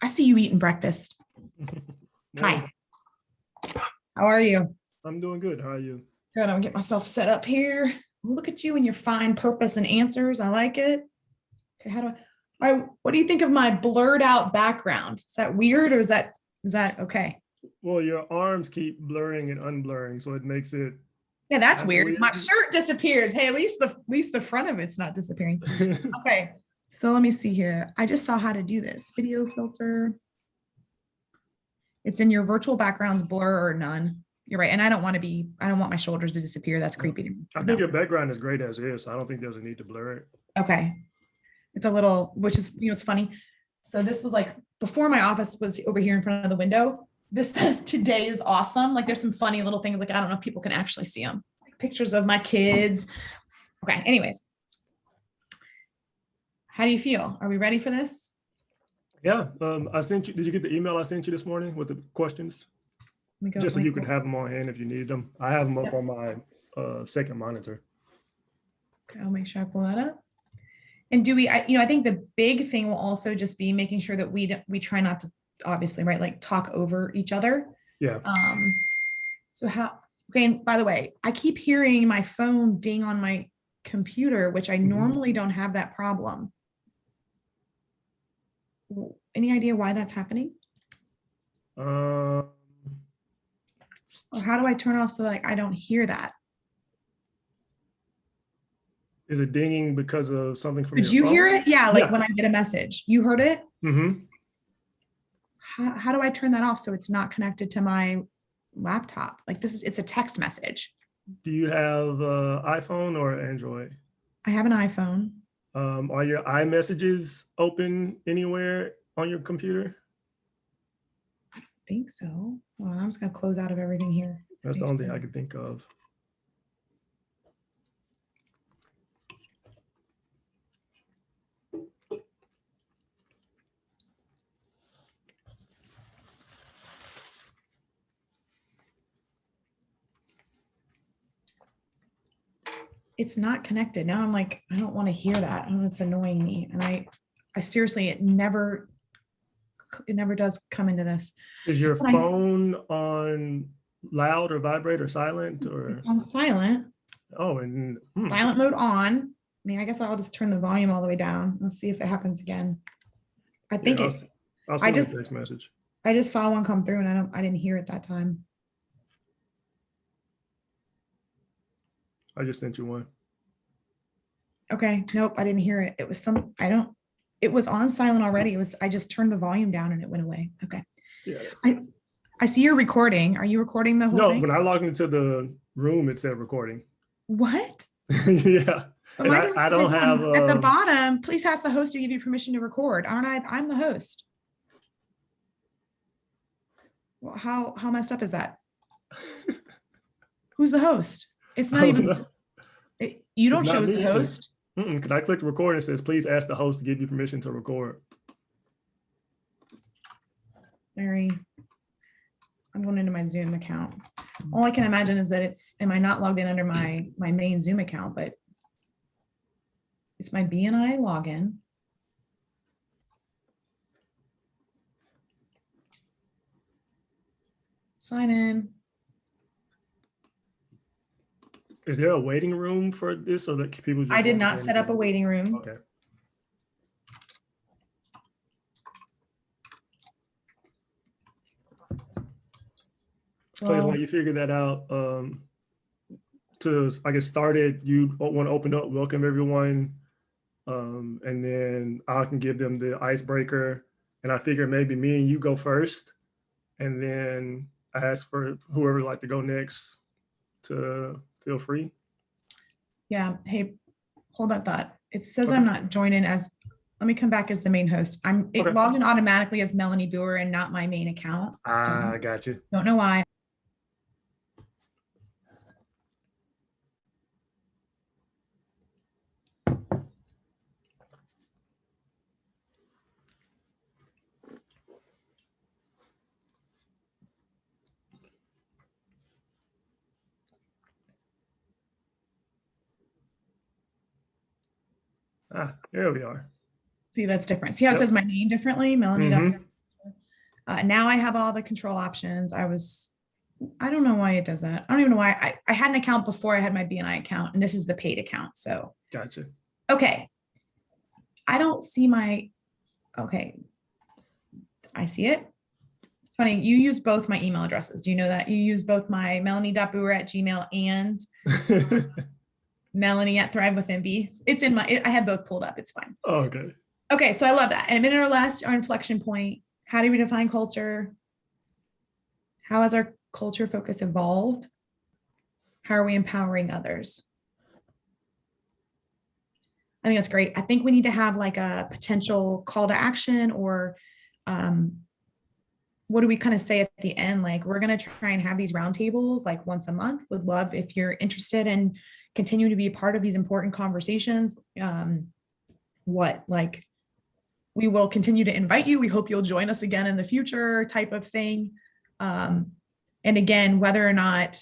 I see you eating breakfast. Hi. How are you? I'm doing good. How are you? Good. I'm gonna get myself set up here. Look at you and your fine purpose and answers. I like it. Okay, all right, what do you think of my blurred out background? Is that weird or is that okay? Well, your arms keep blurring and unblurring, so it makes it. Yeah, that's weird. My shirt disappears. Hey, at least the front of it's not disappearing. Okay. So let me see here. I just saw how to do this. Video filter. It's in your virtual backgrounds, blur or none. You're right. And I don't want my shoulders to disappear. That's creepy to me. I think your background is great as is. I don't think there's a need to blur it. Okay. It's a little, which is, it's funny. So this was like before my office was over here in front of the window. This says today is awesome. Like there's some funny little things. Like, I don't know if people can actually see them. Like pictures of my kids. Okay. Anyways. How do you feel? Are we ready for this? Yeah. I sent you, did you get the email I sent you this morning with the questions? Just so you could have them on hand if you need them. I have them up on my second monitor. Okay, I'll make sure I pull that up. And do we, I think the big thing will also just be making sure that we try not to, obviously, right, like talk over each other. Yeah. So okay, and by the way, I keep hearing my phone ding on my computer, which I normally don't have that problem. Any idea why that's happening? Or how do I turn off so like I don't hear that? Is it dinging because of something from your phone? Did you hear it? Yeah, like when I get a message. You heard it? Mm-hmm. How do I turn that off so it's not connected to my laptop? Like it's a text message. Do you have iPhone or Android? I have an iPhone. Are your iMessages open anywhere on your computer? I don't think so. Well, I'm just gonna close out of everything here. That's the only thing I could think of. It's not connected. Now I'm like, I don't want to hear that. Oh, it's annoying me. And I seriously, it never does come into this. Is your phone on loud or vibrate or silent or? It's on silent. Oh, and silent mode on. I mean, I guess I'll just turn the volume all the way down. Let's see if it happens again. I think I'll send you a text message. I just saw one come through and I didn't hear it that time. I just sent you one. Okay. Nope. I didn't hear it. It was it was on silent already. I just turned the volume down and it went away. Okay. Yeah. I see you're recording. Are you recording the whole thing? No, when I logged into the room, it said recording. What? Yeah. And I don't have at the bottom, please ask the host to give you permission to record. Aren't I? I'm the host. Well, how messed up is that? Who's the host? It's not even. You don't show as the host. Can I click record and it says, please ask the host to give you permission to record? Larry, I'm going into my Zoom account. All I can imagine is that am I not logged in under my main Zoom account, but it's my BNI login. Sign in. Is there a waiting room for this so that people just? I did not set up a waiting room. Okay. So while you figure that out, to get started, you want to open up, welcome everyone, and then I can give them the icebreaker. And I figure maybe me and you go first, and then I ask for whoever would like to go next to feel free. Yeah. Hey, hold that thought. It says I'm not joining as. Let me come back as the main host. It logged in automatically as Melanie Booher and not my main account. I got you. Don't know why. Here we are. See, that's different. See how it says my name differently? Melanie. Now I have all the control options. I don't know why it does that. I don't even know why. I had an account before I had my BNI account, and this is the paid account. So, Gotcha. okay. I don't see okay. I see it. It's funny. You use both my email addresses. Do you know that? You use both my melanie.booher@gmail and melanie@thrivewithinb. It's in I had both pulled up. It's fine. Oh, okay. Okay. So I love that. And a minute or less, our inflection point. How do we define culture? How has our culture focus evolved? How are we empowering others? I think that's great. I think we need to have like a potential call to action, or what do we kind of say at the end? Like, we're going to try and have these roundtables like once a month. Would love if you're interested in continuing to be a part of these important conversations. We will continue to invite you. We hope you'll join us again in the future, type of thing. And again, whether or not,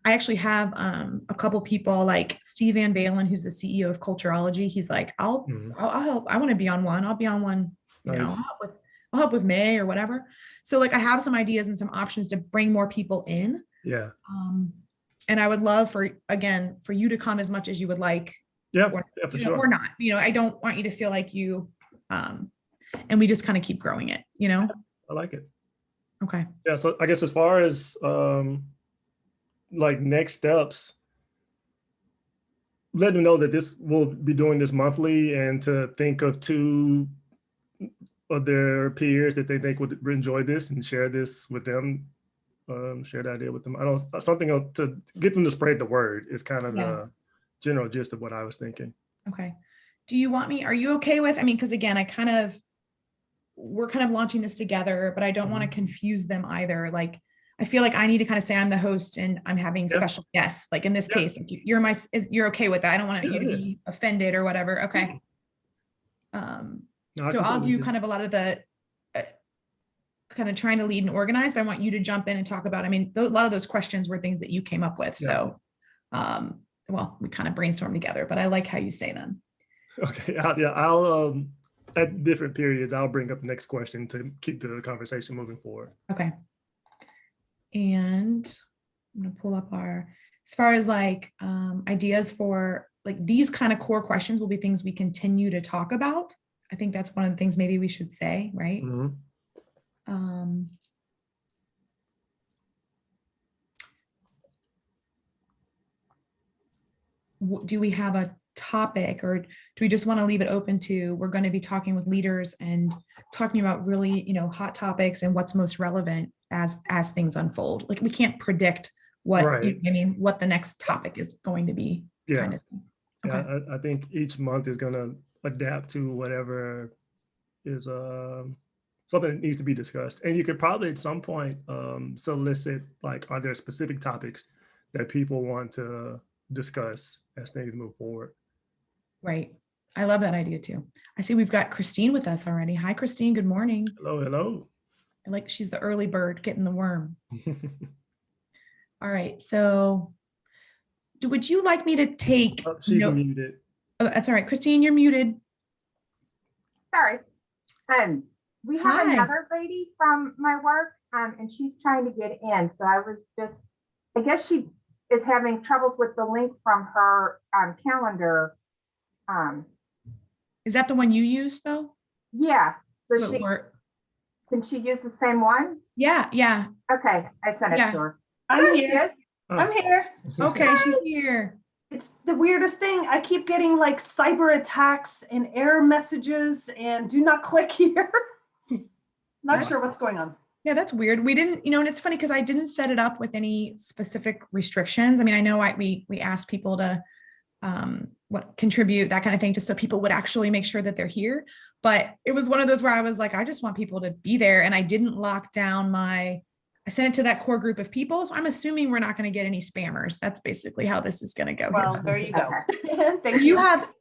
I actually have a couple people like Steve Van Balen, who's the CEO of Culturology. He's like, I'll help. I want to be on one. I'll be on one. You know, I'll help with May or whatever. So like, I have some ideas and some options to bring more people in. Yeah. And I would love for you to come as much as you would like. Yeah, for sure. Or not. You know, I don't want you to feel like you, and we just kind of keep growing it. You know. I like it. Okay. Yeah. So I guess as far as like next steps, let them know that we'll be doing this monthly, and to think of 2 of their peers that they think would enjoy this and share this with them, share the idea with them. Something to get them to spread the word is kind of the general gist of what I was thinking. Okay. Are you okay with, because again, we're kind of launching this together, but I don't want to confuse them either. Like, I feel like I need to kind of say I'm the host and I'm having special guests. Like in this case, like you're okay with that. I don't want you to be offended or whatever. Okay. So I'll do kind of a lot of the kind of trying to lead and organize, but I want you to jump in and talk about, a lot of those questions were things that you came up with. So, well, we kind of brainstormed together, but I like how you say them. Okay. I'll at different periods, I'll bring up the next question to keep the conversation moving forward. Okay. And I'm going to pull up as far as like ideas for like these kind of core questions will be things we continue to talk about. I think that's one of the things maybe we should say, right? Mm-hmm. Do we have a topic, or do we just want to leave it open to, we're going to be talking with leaders and talking about really, hot topics and what's most relevant as things unfold? Like, we can't predict what, what the next topic is going to be. Yeah. Kind of thing. Okay. Yeah. I think each month is going to adapt to whatever is something that needs to be discussed. And you could probably at some point solicit, like, are there specific topics that people want to discuss as things move forward? Right. I love that idea too. I see we've got Christine with us already. Hi, Christine. Good morning. Hello. Like, she's the early bird getting the worm. All right. So would you like me to take? Oh, she's muted. Oh, that's all right. Christine, you're muted. Sorry. We have another lady from my work, and she's trying to get in. So I guess she is having troubles with the link from her calendar. Is that the one you use though? Yeah. So can she use the same one? Yeah. Okay. I sent it to her. I'm here. I'm here. Okay, she's here. It's the weirdest thing. I keep getting like cyber attacks and error messages and do not click here. Not sure what's going on. Yeah, that's weird. We didn't, and it's funny because I didn't set it up with any specific restrictions. I know we asked people to contribute, that kind of thing, just so people would actually make sure that they're here. But it was one of those where I was like, I just want people to be there. And I didn't lock down I sent it to that core group of people. So I'm assuming we're not going to get any spammers. That's basically how this is going to go. Well, here. there you go. Thank you.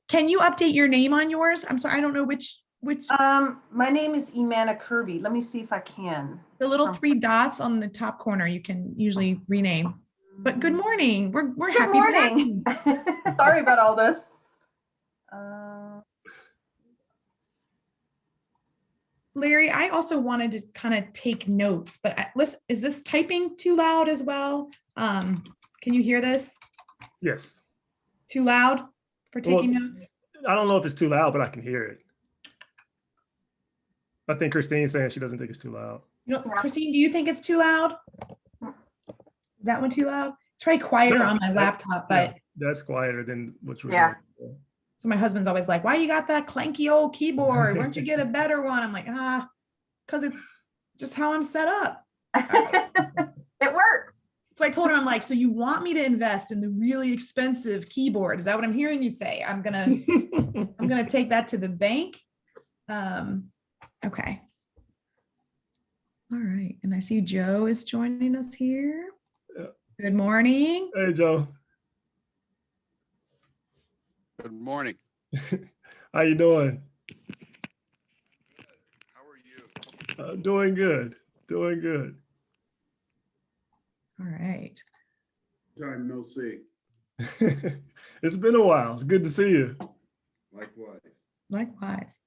Can you update your name on yours? I'm sorry, I don't know which. My name is Imana Kirby. Let me see if I can. The little 3 dots on the top corner, you can usually rename. But good morning. We're happy. Good morning. Sorry about all this. Larry, I also wanted to kind of take notes, but listen, is this typing too loud as well? Can you hear this? Yes. Too loud for taking notes? I don't know if it's too loud, but I can hear it. I think Christine's saying she doesn't think it's too loud. You know, Christine, do you think it's too loud? Is that one too loud? It's probably quieter on my laptop, but that's quieter than what you're doing. So my husband's always like, why you got that clanky old keyboard? Why don't you get a better one? I'm like, because it's just how I'm set up. It works. So I told her, I'm like, so you want me to invest in the really expensive keyboard? Is that what I'm hearing you say? I'm gonna take that to the bank. Okay. All right. And I see Joe is joining us here. Yeah. Good morning. Hey, Joe. Good morning. How you doing? How are you? Doing good. Doing good. All right. Time no see. It's been a while. It's good to see you. Likewise. Likewise.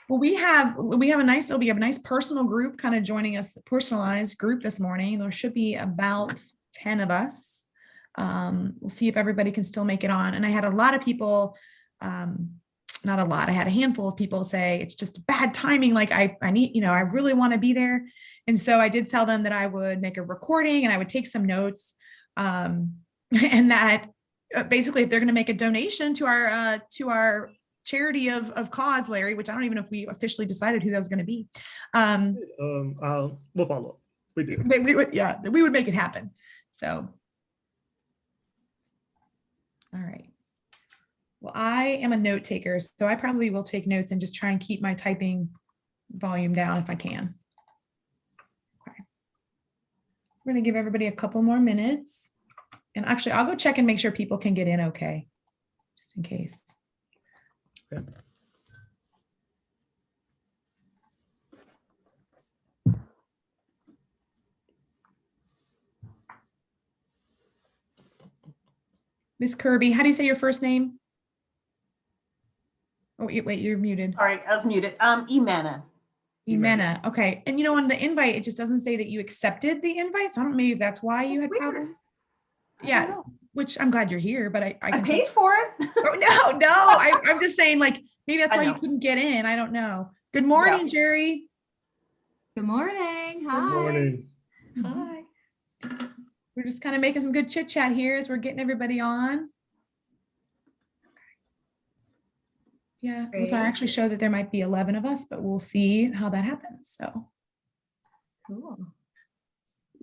Well, we have a nice personal group kind of joining us, the personalized group this morning. There should be about 10 of us. We'll see if everybody can still make it on. And I had a lot of people, not a lot, I had a handful of people say it's just bad timing. Like I need, I really want to be there. And so I did tell them that I would make a recording and I would take some notes. And that basically if they're going to make a donation to our charity of cause, Larry, which I don't even know if we officially decided who that was going to be. We'll follow up. We did. We would make it happen. So. All right. Well, I am a note taker, so I probably will take notes and just try and keep my typing volume down if I can. Okay. We're going to give everybody a couple more minutes. And actually, I'll go check and make sure people can get in okay, just in case. Okay. Miss Kirby, how do you say your first name? Oh, wait, you're muted. All right, I was muted. Imana. Imana. Okay. And on the invite, it just doesn't say that you accepted the invite. So I don't know, maybe that's why you had problems. Yeah, which I'm glad you're here, but I paid for it. Oh, no. I'm just saying, like, maybe that's why you couldn't get in. I don't know. Good morning, Jerry. Good morning. Hi. Good morning. Hi. We're just kind of making some good chit chat here as we're getting everybody on. Yeah, so I actually show that there might be 11 of us, but we'll see how that happens. So Cool.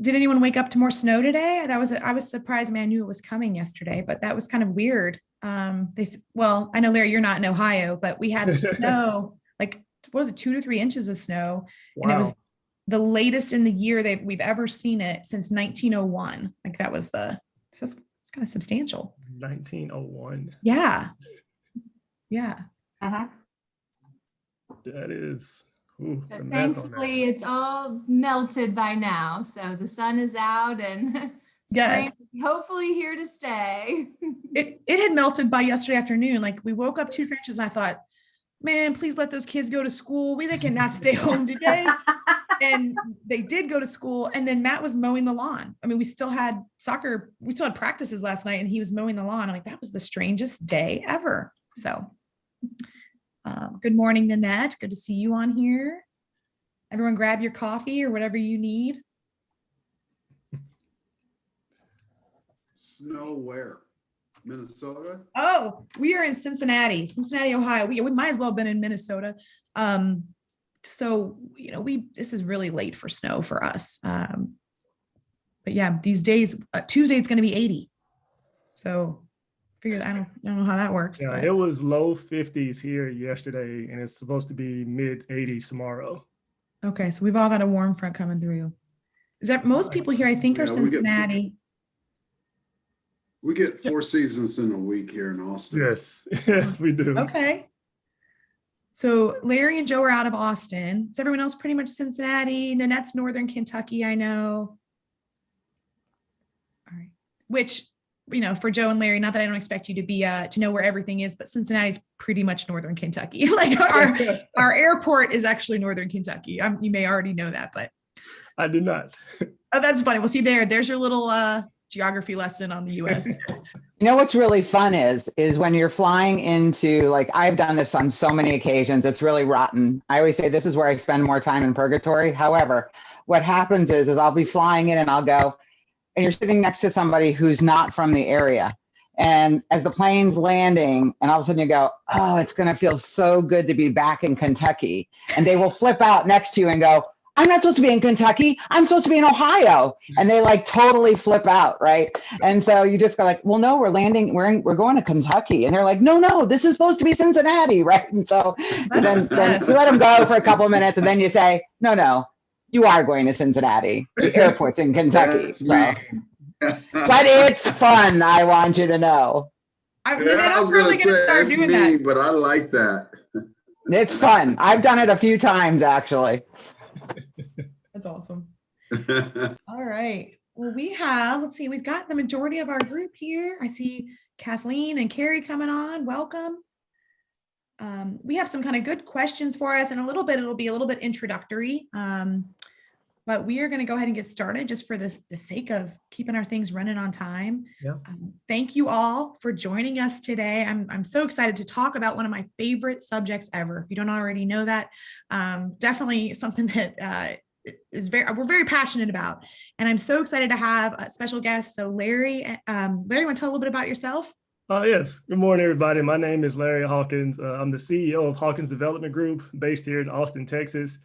Did anyone wake up to more snow today? I was surprised. I mean, I knew it was coming yesterday, but that was kind of weird. Well, I know, Larry, you're not in Ohio, but we had snow, like, what was it, 2 to 3 inches of snow. Wow. And it was the latest in the year that we've ever seen it since 1901. Like that was so it's kind of substantial. 1901. Yeah. Yeah. Uh-huh. That is. Ooh, But thankfully, it's all melted by now. So the sun is out and spring hopefully here to stay. It had melted by yesterday afternoon. Like we woke up 2 inches and I thought, man, please let those kids go to school. They cannot stay home today. And they did go to school. And then Matt was mowing the lawn. I mean, we still had practices last night and he was mowing the lawn. I'm like, that was the strangest day ever. So good morning, Nanette. Good to see you on here. Everyone grab your coffee or whatever you need. Snow where? Minnesota? Oh, we are in Cincinnati, Ohio. We might as well have been in Minnesota. So, this is really late for snow for us. But yeah, these days, Tuesday, it's going to be 80. So figure I don't know how that works. Yeah, it was low 50s here yesterday, and it's supposed to be mid 80s tomorrow. Okay, so we've all got a warm front coming through. Is that most people here, I think, are Cincinnati. We get 4 seasons in a week here in Austin. Yes, we do. Okay. So Larry and Joe are out of Austin. Is everyone else pretty much Cincinnati? Nanette's Northern Kentucky, I know. All right. Which for Joe and Larry, not that I don't expect you to be to know where everything is, but Cincinnati's pretty much northern Kentucky. Like our airport is actually northern Kentucky. You may already know that, but I did not. Oh, that's funny. Well, see there's your little geography lesson on the U.S. You know what's really fun is when you're flying into, like, I've done this on so many occasions, it's really rotten. I always say this is where I spend more time in purgatory. However, what happens is I'll be flying in and I'll go, and you're sitting next to somebody who's not from the area. And as the plane's landing, and all of a sudden you go, oh, it's going to feel so good to be back in Kentucky. And they will flip out next to you and go, I'm not supposed to be in Kentucky. I'm supposed to be in Ohio. And they like totally flip out, right? And so you just go like, well, no, we're landing, we're going to Kentucky. And they're like, no, this is supposed to be Cincinnati, right? And so then you let them go for a couple of minutes, and then you say, no, you are going to Cincinnati. The airport's in Kentucky. So. But it's fun, I want you to know. I was going to say, it's me, but I like that. It's fun. I've done it a few times, actually. That's awesome. All right. Well, we've got the majority of our group here. I see Kathleen and Carrie coming on. Welcome. We have some kind of good questions for us, and it'll be a little bit introductory. But we are going to go ahead and get started just for the sake of keeping our things running on time. Yeah. Thank you all for joining us today. I'm so excited to talk about one of my favorite subjects ever. If you don't already know that, definitely something that we're very passionate about. And I'm so excited to have a special guest. So Larry, you want to tell a little bit about yourself? Yes. Good morning, everybody. My name is Larry Hawkins. I'm the CEO of Hawkins Development Group based here in Austin, Texas.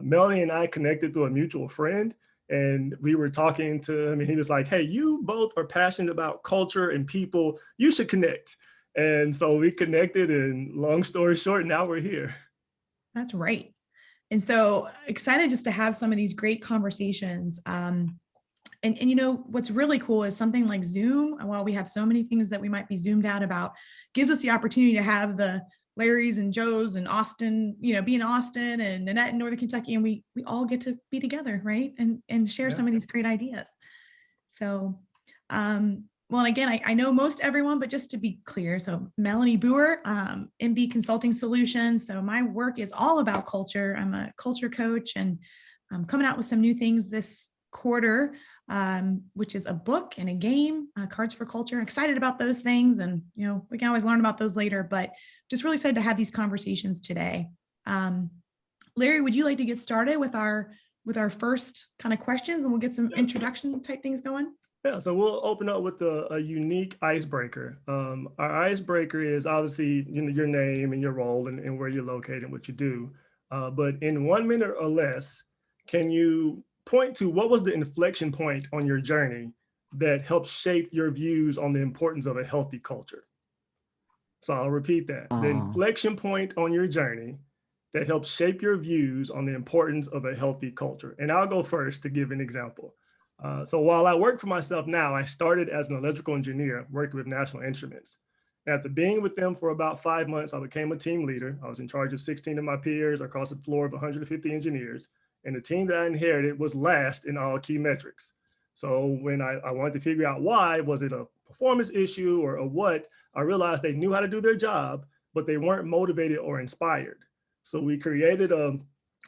Melanie and I connected through a mutual friend, and we were talking to him, and he was like, hey, you both are passionate about culture and people. You should connect. And so we connected, and long story short, now we're here. That's right. And so excited just to have some of these great conversations. And what's really cool is something like Zoom, while we have so many things that we might be zoomed out about, gives us the opportunity to have the Larry's and Joe's and Austin, be in Austin and Nanette in Northern Kentucky, and we all get to be together, right? And share some of these great ideas. So, well, and again, I know most everyone, but just to be clear, so Melanie Booher, MB Consulting Solutions. So my work is all about culture. I'm a culture coach, and I'm coming out with some new things this quarter, which is a book and a game, Cards for Culture. Excited about those things, and we can always learn about those later, but just really excited to have these conversations today. Larry, would you like to get started with our first kind of questions, and we'll get some introduction type things going? Yeah, so we'll open up with a unique icebreaker. Our icebreaker is obviously your name and your role and where you're located and what you do. But in 1 minute or less, can you point to what was the inflection point on your journey that helped shape your views on the importance of a healthy culture? So I'll repeat that. The inflection point on your journey that helped shape your views on the importance of a healthy culture. And I'll go first to give an example. So while I work for myself now, I started as an electrical engineer working with National Instruments. After being with them for about 5 months, I became a team leader. I was in charge of 16 of my peers across a floor of 150 engineers. And the team that I inherited was last in all key metrics. So when I wanted to figure out why, was it a performance issue or what, I realized they knew how to do their job, but they weren't motivated or inspired. So we created a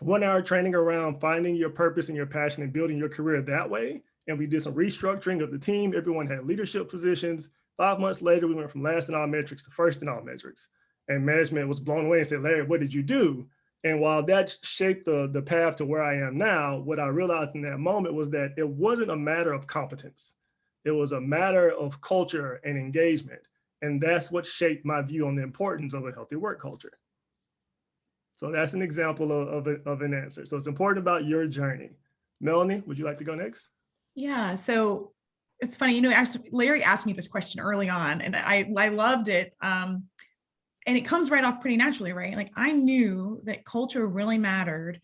1-hour training around finding your purpose and your passion and building your career that way. And we did some restructuring of the team. Everyone had leadership positions. 5 months later, we went from last in all metrics to first in all metrics. And management was blown away and said, Larry, what did you do? And while that shaped the path to where I am now, what I realized in that moment was that it wasn't a matter of competence. It was a matter of culture and engagement. And that's what shaped my view on the importance of a healthy work culture. So that's an example of an answer. So it's important about your journey. Melanie, would you like to go next? Yeah, so it's funny, Larry asked me this question early on, and I loved it. And it comes right off pretty naturally, right? Like, I knew that culture really mattered.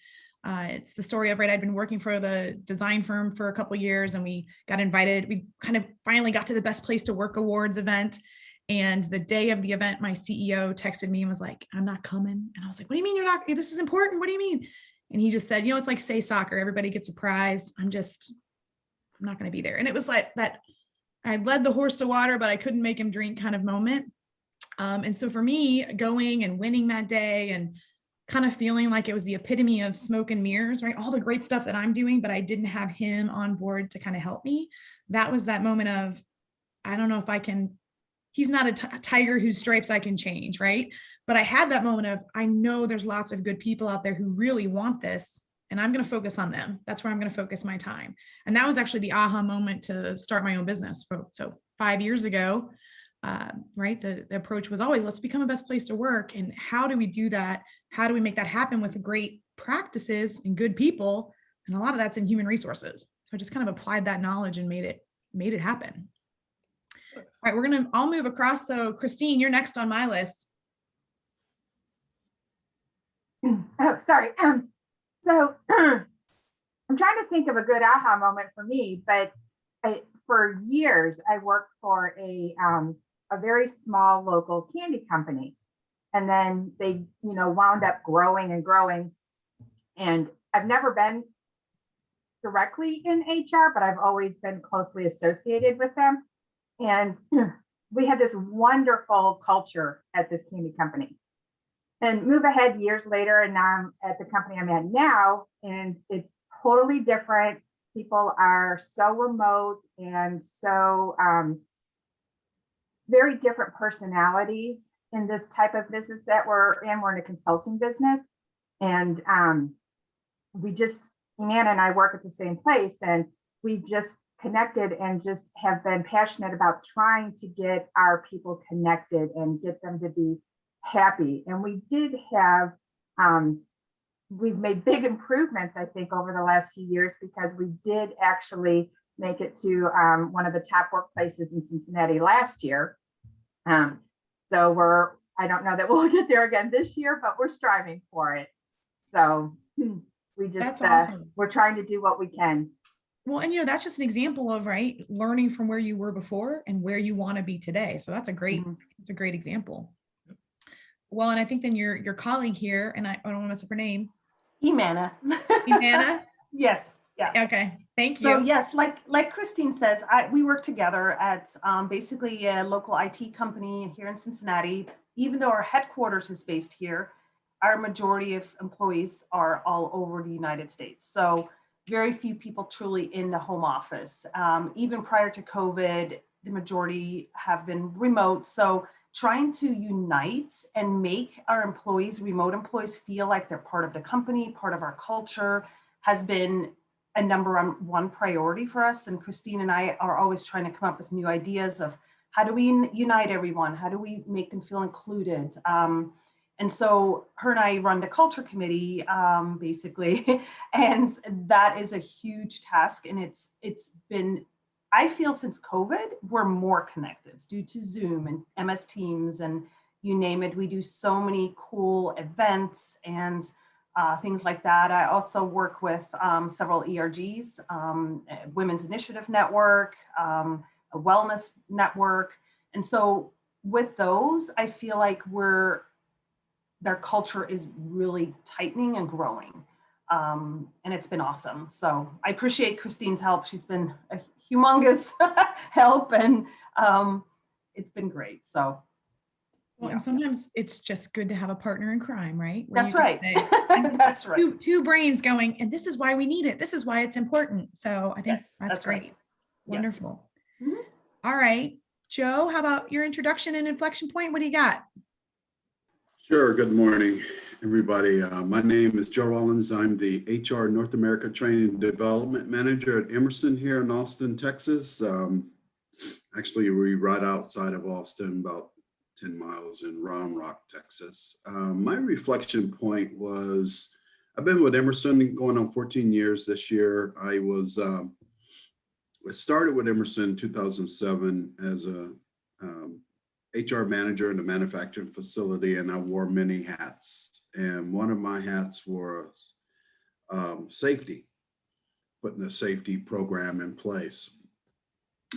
It's the story of, I'd been working for the design firm for a couple of years, and we got invited. We kind of finally got to the Best Place to Work Awards event. And the day of the event, my CEO texted me and was like, I'm not coming. And I was like, what do you mean you're not? This is important. What do you mean? And he just said, it's like, say soccer, everybody gets a prize. I'm not going to be there. And it was like that. I led the horse to water, but I couldn't make him drink kind of moment. And so for me, going and winning that day and kind of feeling like it was the epitome of smoke and mirrors, right? All the great stuff that I'm doing, but I didn't have him on board to kind of help me. That was that moment of, I don't know if I can, he's not a tiger whose stripes I can change, right? But I had that moment of, I know there's lots of good people out there who really want this, and I'm going to focus on them. That's where I'm going to focus my time. And that was actually the aha moment to start my own business. So 5 years ago, right? The approach was always, let's become a best place to work. And how do we do that? How do we make that happen with great practices and good people? And a lot of that's in human resources. So I just kind of applied that knowledge and made it happen. All right, I'll move across. So Christine, you're next on my list. Oh, sorry. So I'm trying to think of a good aha moment for me, but for years, I worked for a very small local candy company. And then they, wound up growing and growing. And I've never been directly in HR, but I've always been closely associated with them. And we had this wonderful culture at this candy company. And move ahead years later, and now I'm at the company I'm at now, and it's totally different. People are so remote and so very different personalities in this type of business that we're in. We're in a consulting business, and Iman and I work at the same place, and we've just connected and just have been passionate about trying to get our people connected and get them to be happy. And we did have, we've made big improvements, I think, over the last few years, because we did actually make it to one of the top workplaces in Cincinnati last year. So I don't know that we'll get there again this year, but we're striving for it. So we just, awesome. We're trying to do what we can. Well, and that's just an example of, right, learning from where you were before and where you want to be today. So that's a great, it's a great example. Well, and I think then your colleague here, and I don't want to mess up her name. Imana. Imana? Yes. Yeah. Okay. Thank you. So yes, like Christine says, we work together at basically a local IT company here in Cincinnati. Even though our headquarters is based here, our majority of employees are all over the United States. So very few people truly in the home office. Even prior to COVID, the majority have been remote. So trying to unite and make our employees, remote employees, feel like they're part of the company, part of our culture, has been a number one priority for us. And Christine and I are always trying to come up with new ideas of how do we unite everyone? How do we make them feel included? And so her and I run the culture committee, basically, and that is a huge task. And it's been, I feel since COVID, we're more connected due to Zoom and MS Teams and you name it. We do so many cool events and things like that. I also work with several ERGs, Women's Initiative Network, a wellness network. And so with those, I feel like their culture is really tightening and growing. And it's been awesome. So I appreciate Christine's help. She's been a humongous help, and it's been great. So well, and sometimes it's just good to have a partner in crime, right? Where that's right. That's right. Two brains going, and this is why we need it. This is why it's important. So I think that's great. Right. Wonderful. Yes. Mm-hmm. All right, Joe, how about your introduction and inflection point? What do you got? Sure. Good morning, everybody. My name is Joe Rollins. I'm the HR North America Training and Development Manager at Emerson here in Austin, Texas. Actually, we're right outside of Austin, about 10 miles in Round Rock, Texas. My reflection point was, I've been with Emerson going on 14 years this year. I started with Emerson in 2007 as a HR manager in a manufacturing facility, and I wore many hats. And one of my hats was safety, putting a safety program in place.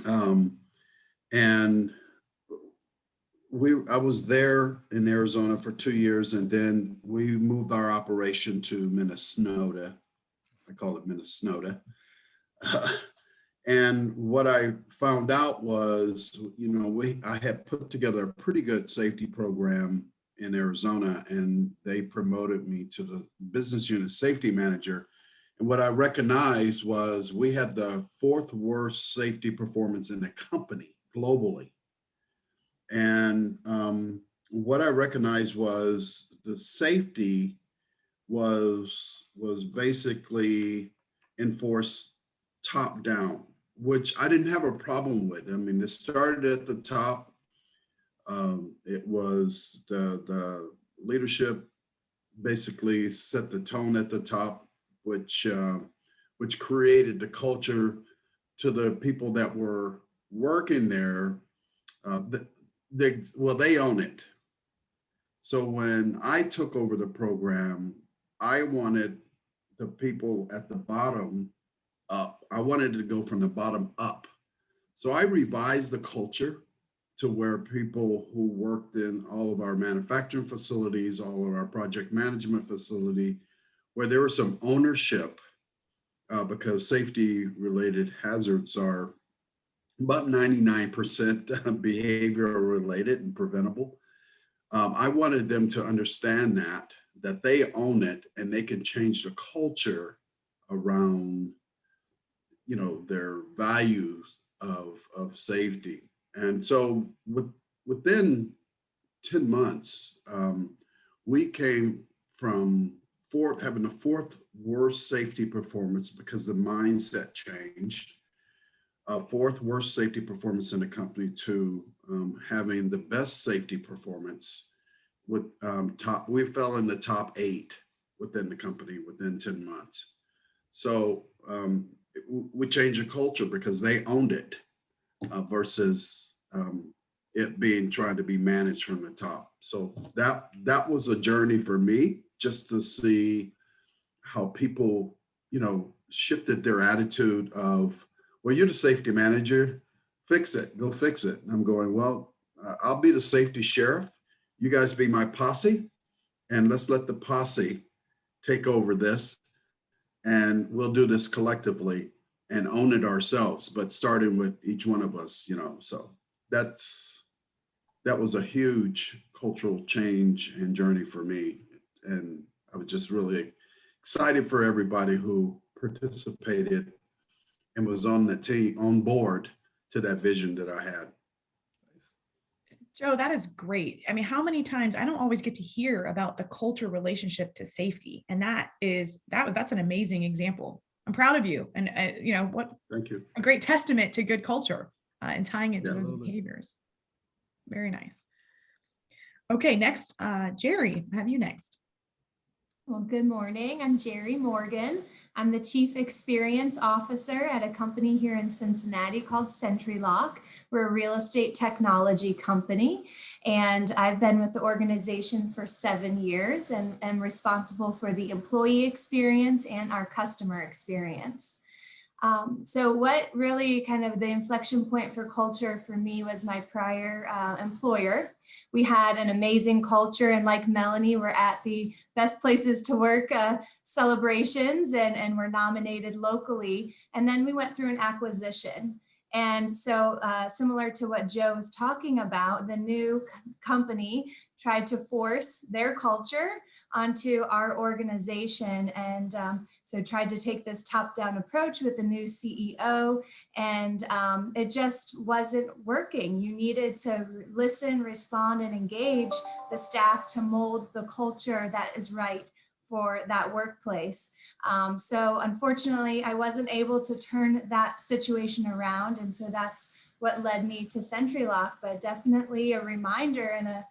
And I was there in Arizona for 2 years, and then we moved our operation to Minnesota. I call it Minnesota. And what I found out was, I had put together a pretty good safety program in Arizona, and they promoted me to the business unit safety manager. And what I recognized was we had the 4th worst safety performance in the company globally. And what I recognized was the safety was basically enforced top down, which I didn't have a problem with. I mean, it started at the top. It was the leadership basically set the tone at the top, which created the culture to the people that were working there. They own it. So when I took over the program, I wanted the people at the bottom up. I wanted to go from the bottom up. So I revised the culture to where people who worked in all of our manufacturing facilities, all of our project management facility, where there was some ownership, because safety related hazards are about 99% behavioral related and preventable. I wanted them to understand that they own it and they can change the culture around, their values of safety. And so within 10 months, we came from having the 4th worst safety performance because the mindset changed. 4th worst safety performance in the company to having the best safety performance. We fell in the top 8 within the company within 10 months. So we changed the culture because they owned it versus it being trying to be managed from the top. So that was a journey for me, just to see how people, shifted their attitude of, well, you're the safety manager, fix it, go fix it. And I'm going, well, I'll be the safety sheriff. You guys be my posse, and let's let the posse take over this, and we'll do this collectively and own it ourselves, but starting with each one of us, so that was a huge cultural change and journey for me. And I was just really excited for everybody who participated and was on the team, on board to that vision that I had. Joe, that is great. I mean, how many times, I don't always get to hear about the culture relationship to safety. And that's an amazing example. I'm proud of you. And Thank you. A great testament to good culture and tying it to those Absolutely. behaviors. Very nice. Okay, next, Jerry, have you next? Well, good morning. I'm Jerry Morgan. I'm the Chief Experience Officer at a company here in Cincinnati called SentryLock. We're a real estate technology company, and I've been with the organization for 7 years and am responsible for the employee experience and our customer experience. So what really kind of the inflection point for culture for me was my prior employer. We had an amazing culture, and like Melanie, we're at the best places to work celebrations and we're nominated locally. And then we went through an acquisition. And so similar to what Joe was talking about, the new company tried to force their culture onto our organization, and so tried to take this top-down approach with the new CEO, and it just wasn't working. You needed to listen, respond, and engage the staff to mold the culture that is right for that workplace. So unfortunately, I wasn't able to turn that situation around, and so that's what led me to SentryLock, but definitely a reminder and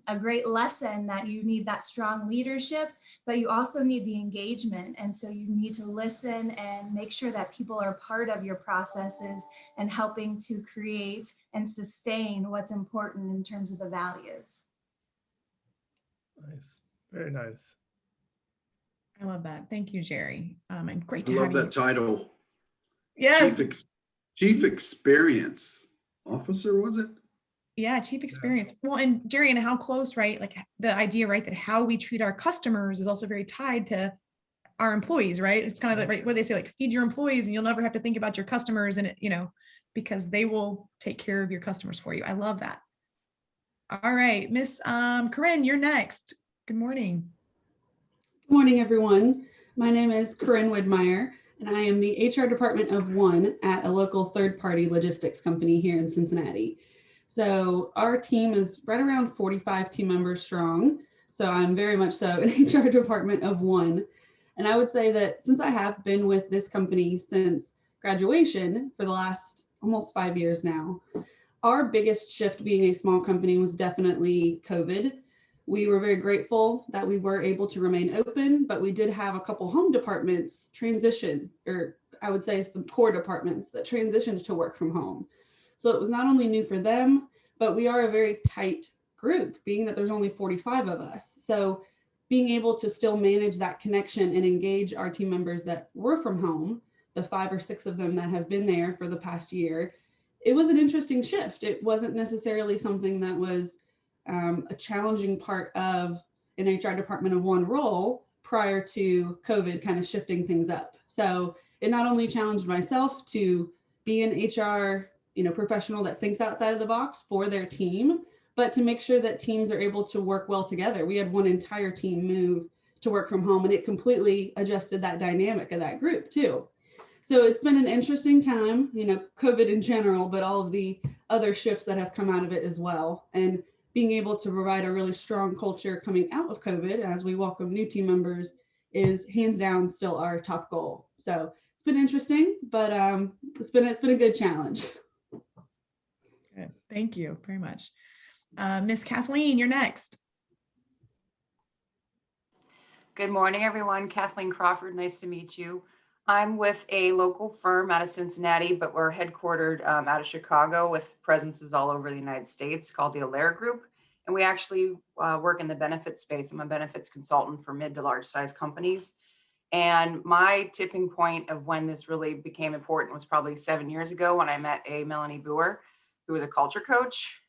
a great lesson that you need that strong leadership, but you also need the engagement. And so you need to listen and make sure that people are part of your processes and helping to create and sustain what's important in terms of the values. Nice. Very nice. I love that. Thank you, Jerry. And great to I have love you. that title. Yes. Chief Experience Officer, was it? Yeah, Chief Experience. Well, and Jerry, and how close, right? Like the idea, right, that how we treat our customers is also very tied to our employees, right? It's kind of like, right, what they say, like feed your employees and you'll never have to think about your customers and because they will take care of your customers for you. I love that. All right, Miss Corinne, you're next. Good morning. Good morning, everyone. My name is Corinne Widmeyer, and I am the HR department of one at a local third-party logistics company here in Cincinnati. So our team is right around 45 team members strong. So I'm very much so an HR department of one. And I would say that since I have been with this company since graduation for the last almost 5 years now, our biggest shift being a small company was definitely COVID. We were very grateful that we were able to remain open, but we did have a couple home departments transition, or I would say some core departments that transitioned to work from home. So it was not only new for them, but we are a very tight group, being that there's only 45 of us. So being able to still manage that connection and engage our team members that were from home, the 5 or 6 of them that have been there for the past year, it was an interesting shift. It wasn't necessarily something that was a challenging part of an HR department of one role prior to COVID kind of shifting things up. So it not only challenged myself to be an HR professional that thinks outside of the box for their team, but to make sure that teams are able to work well together. We had one entire team move to work from home, and it completely adjusted that dynamic of that group too. So it's been an interesting time, COVID in general, but all of the other shifts that have come out of it as well. And being able to provide a really strong culture coming out of COVID as we welcome new team members is hands down still our top goal. So it's been interesting, but it's been a good challenge. Good. Thank you very much. Miss Kathleen, you're next. Good morning, everyone. Kathleen Crawford, nice to meet you. I'm with a local firm out of Cincinnati, but we're headquartered out of Chicago with presences all over the United States called the Larry Group. And we actually work in the benefits space. I'm a benefits consultant for mid to large size companies. And my tipping point of when this really became important was probably 7 years ago when I met a Melanie Booher, who was a culture coach.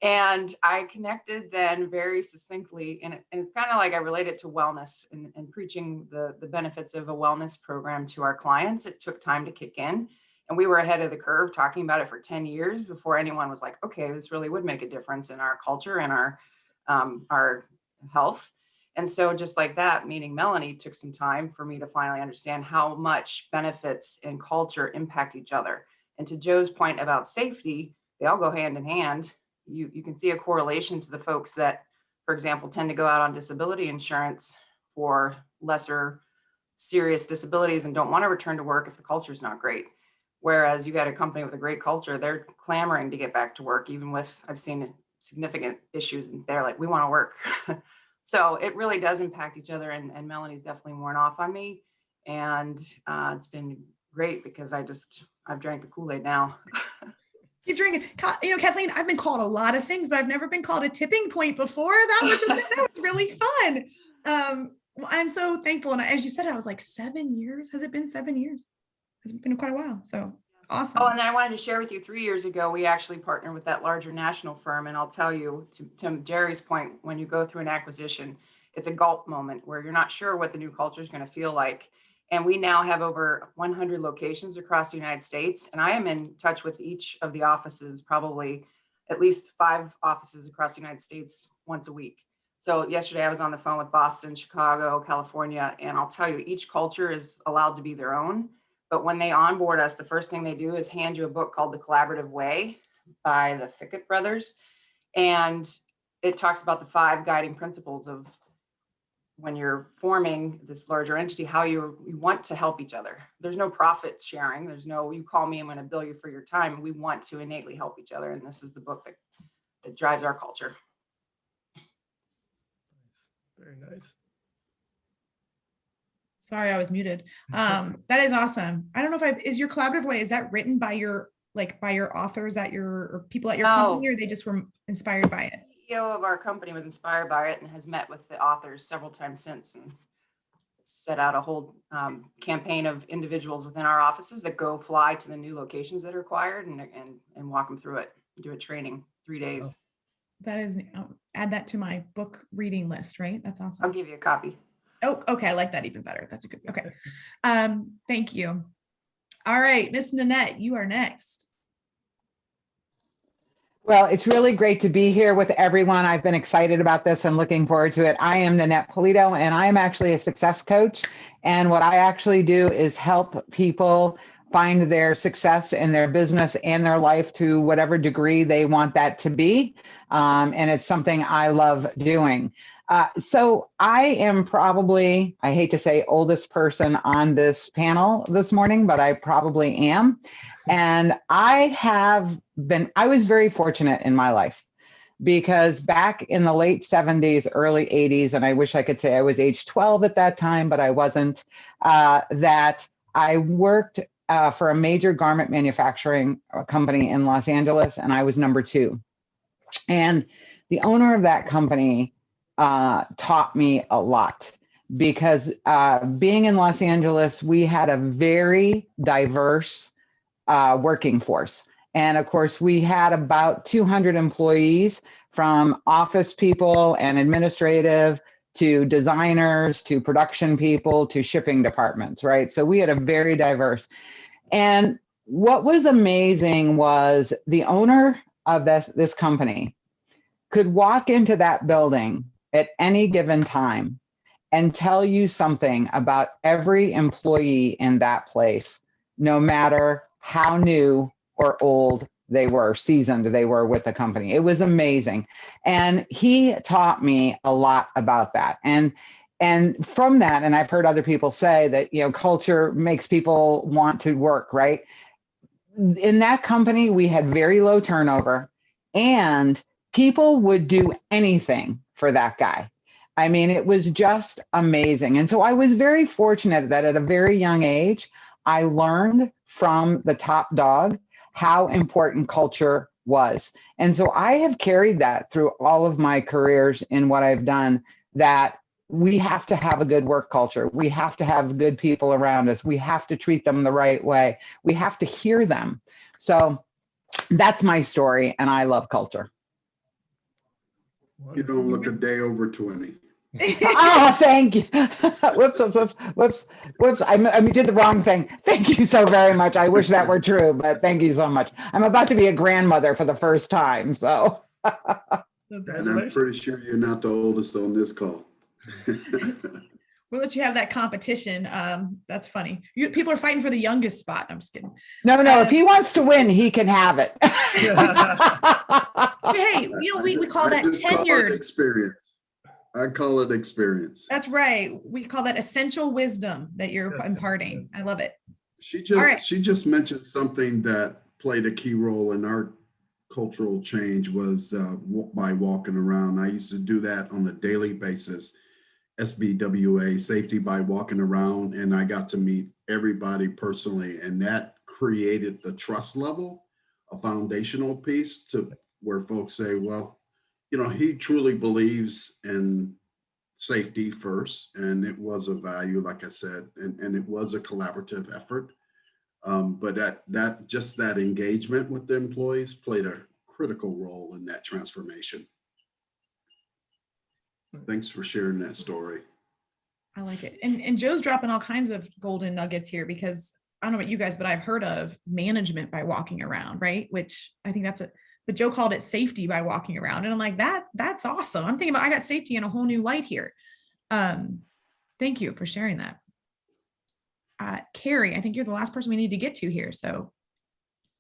And I connected then very succinctly, and it's kind of like I relate it to wellness and preaching the benefits of a wellness program to our clients. It took time to kick in, and we were ahead of the curve talking about it for 10 years before anyone was like, okay, this really would make a difference in our culture and our health. And so just like that, meeting Melanie took some time for me to finally understand how much benefits and culture impact each other. And to Joe's point about safety, they all go hand in hand. You can see a correlation to the folks that, for example, tend to go out on disability insurance for lesser serious disabilities and don't want to return to work if the culture is not great. Whereas you got a company with a great culture, they're clamoring to get back to work, even with, I've seen significant issues and they're like, we want to work. So it really does impact each other. And Melanie's definitely worn off on me. And it's been great because I've drank the Kool-Aid now. Keep drinking. Kathleen, I've been called a lot of things, but I've never been called a tipping point before. That was really fun. I'm so thankful. And as you said, I was like 7 years. Has it been 7 years? It's been quite a while. So awesome. Oh, and then I wanted to share with you 3 years ago, we actually partnered with that larger national firm. And I'll tell you, to Jerry's point, when you go through an acquisition, it's a gulp moment where you're not sure what the new culture is going to feel like. And we now have over 100 locations across the United States. And I am in touch with each of the offices, probably at least 5 offices across the United States once a week. So yesterday I was on the phone with Boston, Chicago, California, and I'll tell you, each culture is allowed to be their own. But when they onboard us, the first thing they do is hand you a book called The Collaborative Way by the Fickett brothers. And it talks about the 5 guiding principles of when you're forming this larger entity, how you want to help each other. There's no profit sharing. There's no, you call me, I'm going to bill you for your time. We want to innately help each other. And this is the book that drives our culture. Very nice. Sorry, I was muted. That is awesome. I don't know if is your collaborative way, is that written by your authors at or people at your company, or they just were inspired by it? The CEO of our company was inspired by it and has met with the authors several times since and set out a whole campaign of individuals within our offices that go fly to the new locations that are required and walk them through it, do a training, 3 days. Wow. That is, add that to my book reading list, right? That's awesome. I'll give you a copy. Oh, okay. I like that even better. That's a good, okay. Thank you. All right, Miss Nanette, you are next. Well, it's really great to be here with everyone. I've been excited about this and looking forward to it. I am Nanette Polito, and I am actually a success coach. And what I actually do is help people find their success in their business and their life to whatever degree they want that to be. And it's something I love doing. So I am probably, I hate to say oldest person on this panel this morning, but I probably am. And I was very fortunate in my life because back in the late 70s, early 80s, and I wish I could say I was age 12 at that time, but I wasn't, that I worked for a major garment manufacturing company in Los Angeles, and I was number 2. And the owner of that company taught me a lot because being in Los Angeles, we had a very diverse working force. And of course, we had about 200 employees, from office people and administrative to designers to production people to shipping departments, right? So we had a very diverse. And what was amazing was the owner of this company could walk into that building at any given time and tell you something about every employee in that place, no matter how new or old they were, seasoned they were with the company. It was amazing. And he taught me a lot about that. And from that, and I've heard other people say that, you know, culture makes people want to work, right? In that company, we had very low turnover, and people would do anything for that guy. I mean, it was just amazing. And so I was very fortunate that at a very young age, I learned from the top dog how important culture was. And so I have carried that through all of my careers in what I've done, that we have to have a good work culture. We have to have good people around us. We have to treat them the right way. We have to hear them. So that's my story, and I love culture. You don't look a day over 20. Oh, thank you. Whoops. I did the wrong thing. Thank you so very much. I wish that were true, but thank you so much. I'm about to be a grandmother for the first time, so. And I'm pretty sure you're not the oldest on this call. We'll let you have that competition. That's funny. People are fighting for the youngest spot. I'm just kidding. No, if he wants to win, he can have it. Hey, you know, we call that tenured experience. I call it experience. That's right. We call that essential wisdom that you're imparting. I love it. She just mentioned something that played a key role in our cultural change was by walking around. I used to do that on a daily basis. SBWA, safety by walking around, and I got to meet everybody personally, and that created the trust level, a foundational piece to where folks say, well, you know, he truly believes in safety first, and it was a value, like I said, and it was a collaborative effort. But that engagement with the employees played a critical role in that transformation. Thanks for sharing that story. I like it. And Joe's dropping all kinds of golden nuggets here, because I don't know about you guys, but I've heard of management by walking around, right? Which I think but Joe called it safety by walking around. And I'm like, that's awesome. I'm thinking about, I got safety in a whole new light here. Thank you for sharing that. Carrie, I think you're the last person we need to get to here. So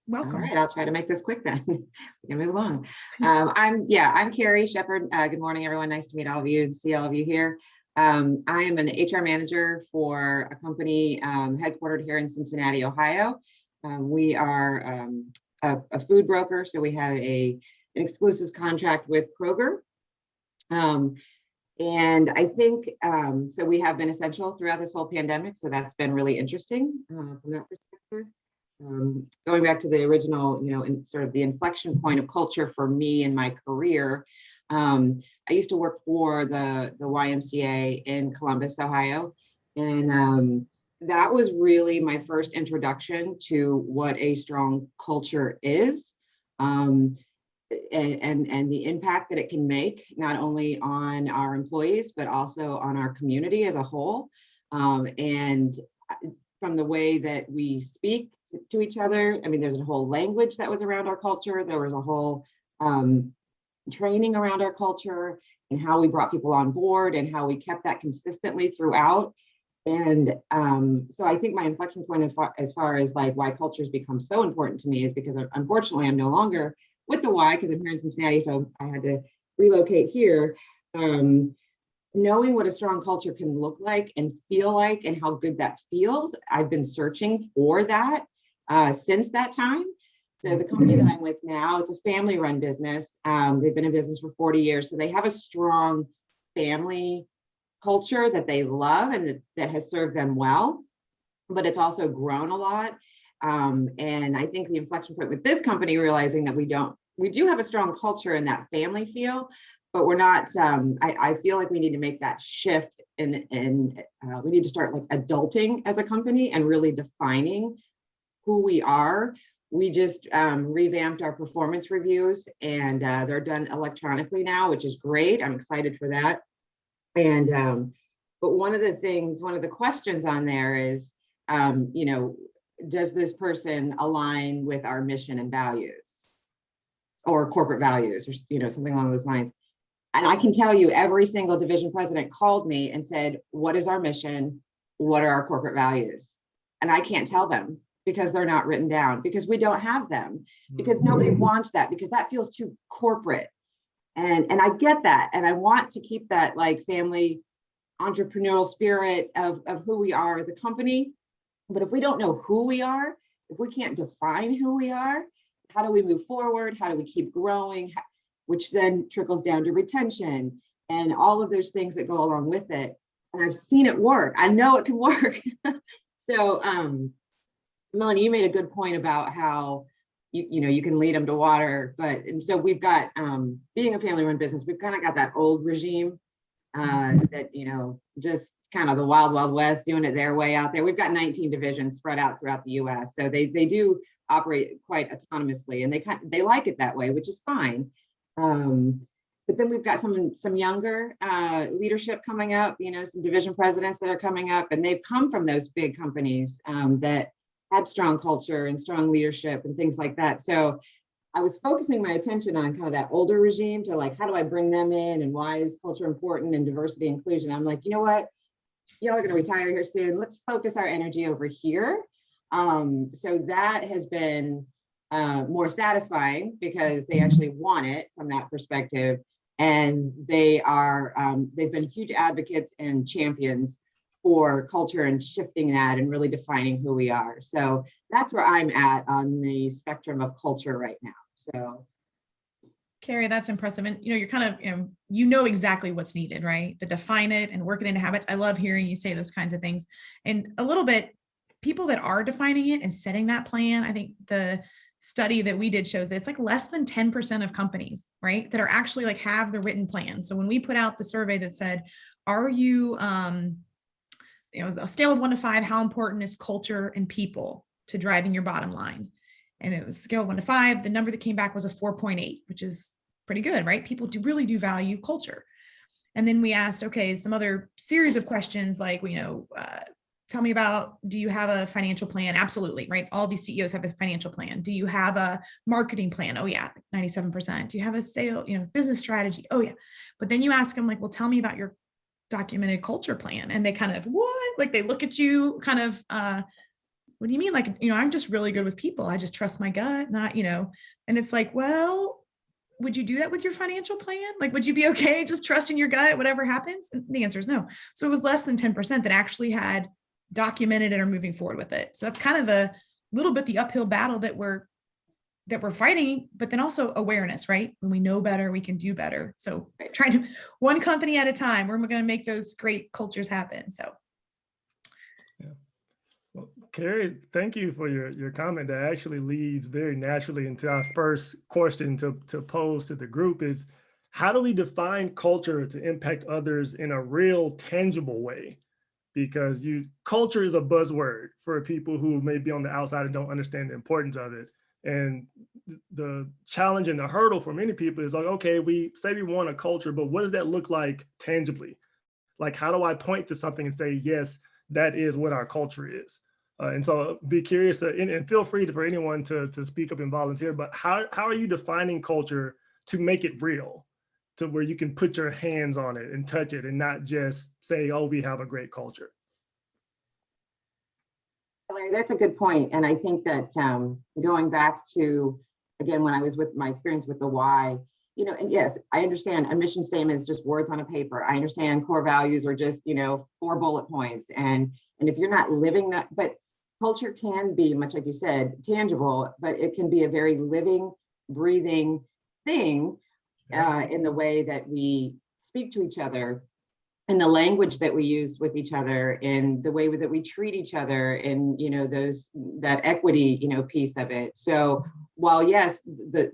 welcome. All right, I'll try to make this quick then. We can move along. I'm Carrie Shepard. Good morning, everyone. Nice to meet all of you and see all of you here. I am an HR manager for a company headquartered here in Cincinnati, Ohio. We are a food broker, so we have an exclusive contract with Kroger. And I think, so we have been essential throughout this whole pandemic, so that's been really interesting from that perspective. Going back to the original, and sort of the inflection point of culture for me in my career, I used to work for the YMCA in Columbus, Ohio. And that was really my first introduction to what a strong culture is. and the impact that it can make, not only on our employees, but also on our community as a whole. And from the way that we speak to each other, I mean, there's a whole language that was around our culture. There was a whole training around our culture and how we brought people on board and how we kept that consistently throughout. And so I think my inflection point as far as like why culture has become so important to me is because unfortunately I'm no longer with the Y because I'm here in Cincinnati, so I had to relocate here. Knowing what a strong culture can look like and feel like and how good that feels, I've been searching for that since that time. So the company that I'm with now, it's a family-run business. They've been in business for 40 years, so they have a strong family culture that they love and that has served them well, but it's also grown a lot. And I think the inflection point with this company, realizing that we do have a strong culture in that family feel, but we're not, I feel like we need to make that shift and we need to start like adulting as a company and really defining who we are. We just revamped our performance reviews and they're done electronically now, which is great. I'm excited for that. And, but one of the questions on there is, you know, does this person align with our mission and values or corporate values or, you know, something along those lines? And I can tell you every single division president called me and said, what is our mission? What are our corporate values? And I can't tell them because they're not written down, because we don't have them, because nobody wants that, because that feels too corporate. And I get that. And I want to keep that like family entrepreneurial spirit of who we are as a company. But if we don't know who we are, if we can't define who we are, how do we move forward? How do we keep growing? Which then trickles down to retention and all of those things that go along with it. And I've seen it work. I know it can work. So Melanie, you made a good point about how you know, you can lead them to water, and so we've got, being a family-run business, we've kind of got that old regime that, you know, just kind of the wild, wild west, doing it their way out there. We've got 19 divisions spread out throughout the US. So they do operate quite autonomously and they like it that way, which is fine. But then we've got some younger leadership coming up, you know, some division presidents that are coming up, and they've come from those big companies that had strong culture and strong leadership and things like that. So I was focusing my attention on kind of that older regime to like, how do I bring them in and why is culture important and diversity inclusion? I'm like, you know what? Y'all are going to retire here soon. Let's focus our energy over here. So that has been more satisfying because they actually want it from that perspective. And they are, they've been huge advocates and champions for culture and shifting that and really defining who we are. So that's where I'm at on the spectrum of culture right now. So Carrie, that's impressive. And, you know, you're kind of, you know exactly what's needed, right? To define it and work it into habits. I love hearing you say those kinds of things. And a little bit, people that are defining it and setting that plan, I think the study that we did shows that it's like less than 10% of companies, right, that are actually like have the written plan. So when we put out the survey that said, are you, you know, a scale of 1 to 5, how important is culture and people to driving your bottom line? And it was a scale of 1 to 5. The number that came back was a 4.8, which is pretty good, right? People really do value culture. And then we asked, okay, some other series of questions like, you know, tell me about, do you have a financial plan? Absolutely, right? All these CEOs have a financial plan. Do you have a marketing plan? Oh yeah, 97%. Do you have a sales, you know, business strategy? Oh yeah. But then you ask them like, well, tell me about your documented culture plan. And they kind of, what? Like they look at you kind of, what do you mean? Like, you know, I'm just really good with people. I just trust my gut, not, you know, and it's like, well, would you do that with your financial plan? Like, would you be okay just trusting your gut, whatever happens? And the answer is no. So it was less than 10% that actually had documented it or moving forward with it. So that's kind of the little bit the uphill battle that we're fighting, but then also awareness, right? When we know better, we can do better. So trying to one company at a time, we're going to make those great cultures happen. So. Yeah. Well, Carrie, thank you for your comment. That actually leads very naturally into our first question to pose to the group is, how do we define culture to impact others in a real tangible way? Because culture is a buzzword for people who may be on the outside and don't understand the importance of it. And the challenge and the hurdle for many people is like, okay, we say we want a culture, but what does that look like tangibly? Like, how do I point to something and say, yes, that is what our culture is? And so be curious to, and feel free for anyone to speak up and volunteer, but how are you defining culture to make it real, to where you can put your hands on it and touch it and not just say, oh, we have a great culture? Larry, that's a good point. And I think that going back to, again, when I was with my experience with the why, you know, and yes, I understand a mission statement is just words on a paper. I understand core values are just, you know, 4 bullet points. And if you're not living that, but culture can be, much like you said, tangible, but it can be a very living, breathing thing in the way that we speak to each other, in the language that we use with each other, in the way that we treat each other, and, you know, that equity, you know, piece of it. So while yes,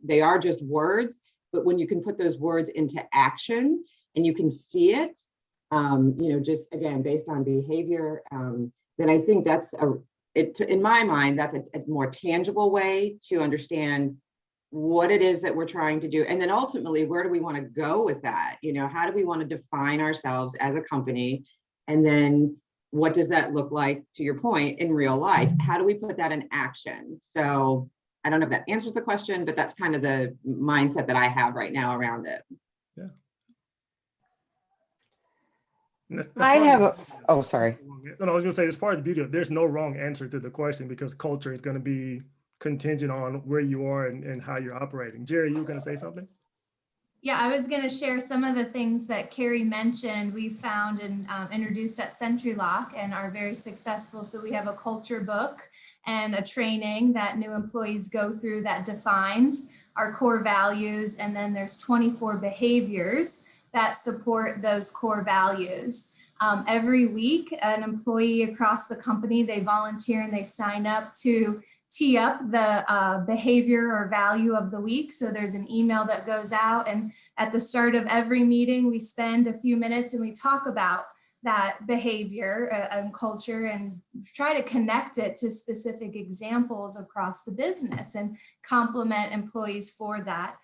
they are just words, but when you can put those words into action and you can see it, you know, just again, based on behavior, then I think that's in my mind, that's a more tangible way to understand what it is that we're trying to do. And then ultimately, where do we want to go with that? You know, how do we want to define ourselves as a company? And then what does that look like, to your point, in real life? How do we put that in action? So I don't know if that answers the question, but that's kind of the mindset that I have right now around it. Yeah. Oh, sorry. No, I was going to say, it's part of the beauty of there's no wrong answer to the question, because culture is going to be contingent on where you are and how you're operating. Jerry, you were going to say something? Yeah, I was going to share some of the things that Carrie mentioned we found and introduced at CenturyLock and are very successful. So we have a culture book and a training that new employees go through that defines our core values. And then there's 24 behaviors that support those core values. Every week, an employee across the company, they volunteer and they sign up to tee up the behavior or value of the week. So there's an email that goes out, and at the start of every meeting, we spend a few minutes and we talk about that behavior and culture and try to connect it to specific examples across the business and compliment employees for that.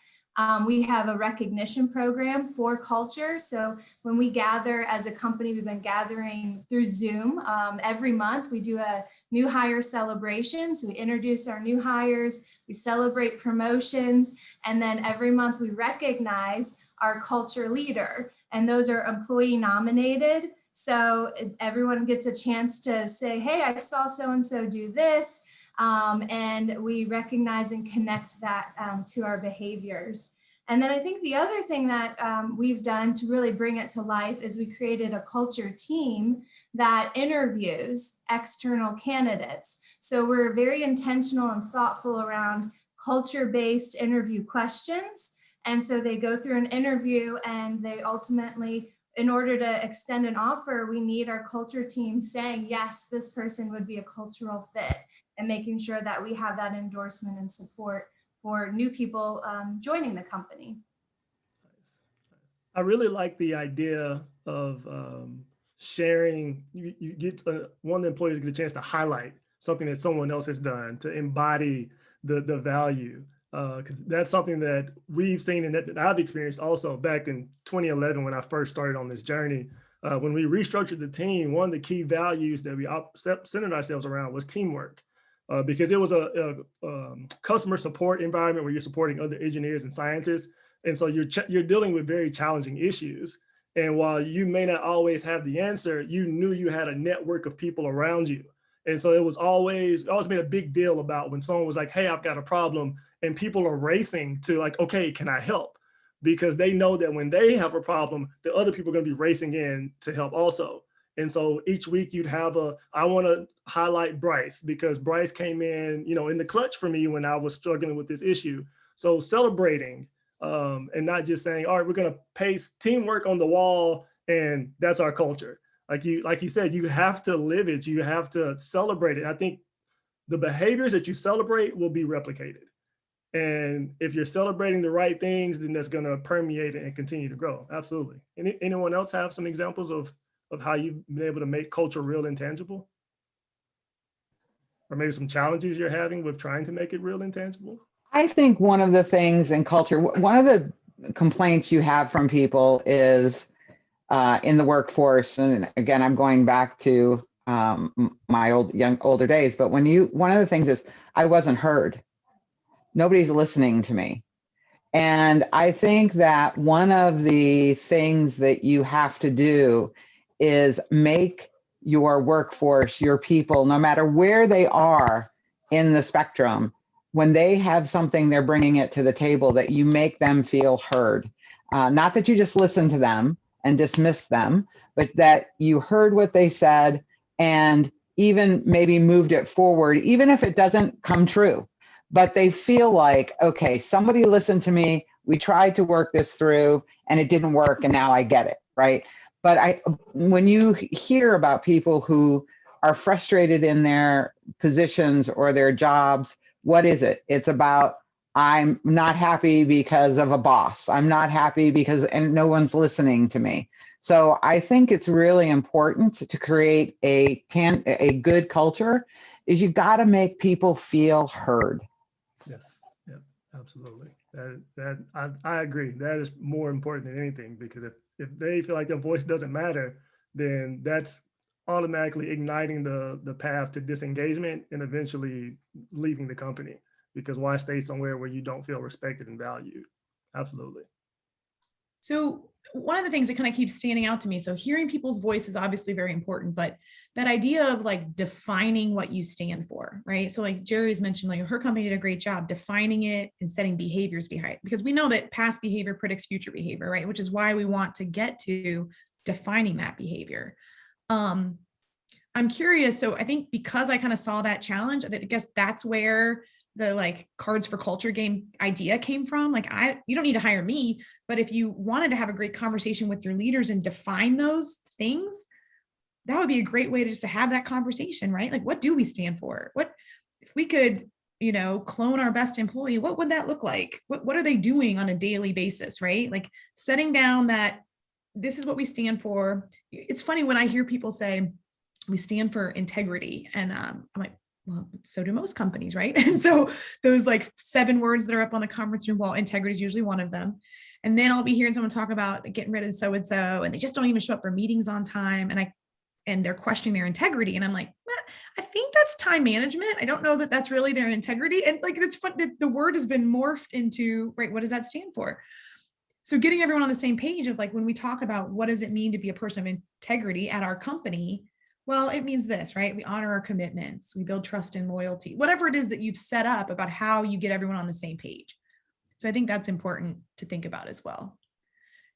We have a recognition program for culture. So when we gather as a company, we've been gathering through Zoom every month. We do a new hire celebration. So we introduce our new hires, we celebrate promotions, and then every month we recognize our culture leader. And those are employee nominated. So everyone gets a chance to say, hey, I saw so-and-so do this. And we recognize and connect that to our behaviors. And then I think the other thing that we've done to really bring it to life is we created a culture team that interviews external candidates. So we're very intentional and thoughtful around culture-based interview questions. And so they go through an interview and they ultimately, in order to extend an offer, we need our culture team saying, yes, this person would be a cultural fit, and making sure that we have that endorsement and support for new people joining the company. I really like the idea of sharing. You get one of the employees get a chance to highlight something that someone else has done to embody the value. Because that's something that we've seen and that I've experienced also back in 2011 when I first started on this journey. When we restructured the team, one of the key values that we centered ourselves around was teamwork. Because it was a customer support environment where you're supporting other engineers and scientists. And so you're dealing with very challenging issues. And while you may not always have the answer, you knew you had a network of people around you. And so it was always made a big deal about when someone was like, hey, I've got a problem, and people are racing to like, okay, can I help? Because they know that when they have a problem, the other people are going to be racing in to help also. And so each week you'd have I want to highlight Bryce because Bryce came in, in the clutch for me when I was struggling with this issue. So celebrating and not just saying, all right, we're going to paste teamwork on the wall and that's our culture. Like you said, you have to live it. You have to celebrate it. I think the behaviors that you celebrate will be replicated. And if you're celebrating the right things, then that's going to permeate and continue to grow. Absolutely. Anyone else have some examples of how you've been able to make culture real and tangible? or maybe some challenges you're having with trying to make it real and tangible? I think one of the things in culture, one of the complaints you have from people is in the workforce, and again, I'm going back to my older days, but one of the things is I wasn't heard. Nobody's listening to me. And I think that one of the things that you have to do is make your workforce, your people, no matter where they are in the spectrum, when they have something, they're bringing it to the table, that you make them feel heard. Not that you just listen to them and dismiss them, but that you heard what they said and even maybe moved it forward, even if it doesn't come true. But they feel like, okay, somebody listened to me, we tried to work this through and it didn't work and now I get it, right? But when you hear about people who are frustrated in their positions or their jobs, what is it? It's about, I'm not happy because of a boss. I'm not happy because, and no one's listening to me. So I think it's really important to create a good culture is you got to make people feel heard. Yes, yeah, absolutely. I agree. That is more important than anything, because if they feel like their voice doesn't matter, then that's automatically igniting the path to disengagement and eventually leaving the company, because why stay somewhere where you don't feel respected and valued? Absolutely. So one of the things that kind of keeps standing out to me, so hearing people's voice is obviously very important, but that idea of like defining what you stand for, right? So like Jerry's mentioned, like her company did a great job defining it and setting behaviors behind, because we know that past behavior predicts future behavior, right? Which is why we want to get to defining that behavior. I'm curious. So I think because I kind of saw that challenge, I guess that's where the like cards for culture game idea came from. Like you don't need to hire me, but if you wanted to have a great conversation with your leaders and define those things, that would be a great way to just to have that conversation, right? Like, what do we stand for? What if we could, clone our best employee? What would that look like? What are they doing on a daily basis, right? Like setting down that this is what we stand for. It's funny when I hear people say we stand for integrity, and I'm like, well, so do most companies, right? And so those like 7 words that are up on the conference room wall, integrity is usually one of them. And then I'll be hearing someone talk about getting rid of so-and-so, and they just don't even show up for meetings on time. And they're questioning their integrity. And I'm like, I think that's time management. I don't know that that's really their integrity. And like, it's fun that the word has been morphed into, right, what does that stand for? So getting everyone on the same page of like, when we talk about what does it mean to be a person of integrity at our company, well, it means this, right? We honor our commitments. We build trust and loyalty, whatever it is that you've set up about how you get everyone on the same page. So I think that's important to think about as well.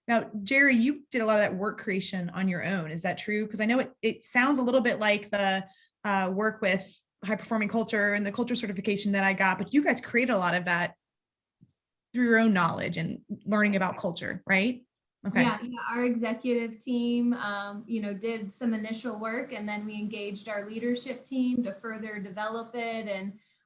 Now, Jerry, you did a lot of that work creation on your own. Is that true? Because I know it sounds a little bit like the work with high performing culture and the culture certification that I got, but you guys created a lot of that through your own knowledge and learning about culture, right? Okay. Yeah, our executive team, did some initial work, and then we engaged our leadership team to further develop it.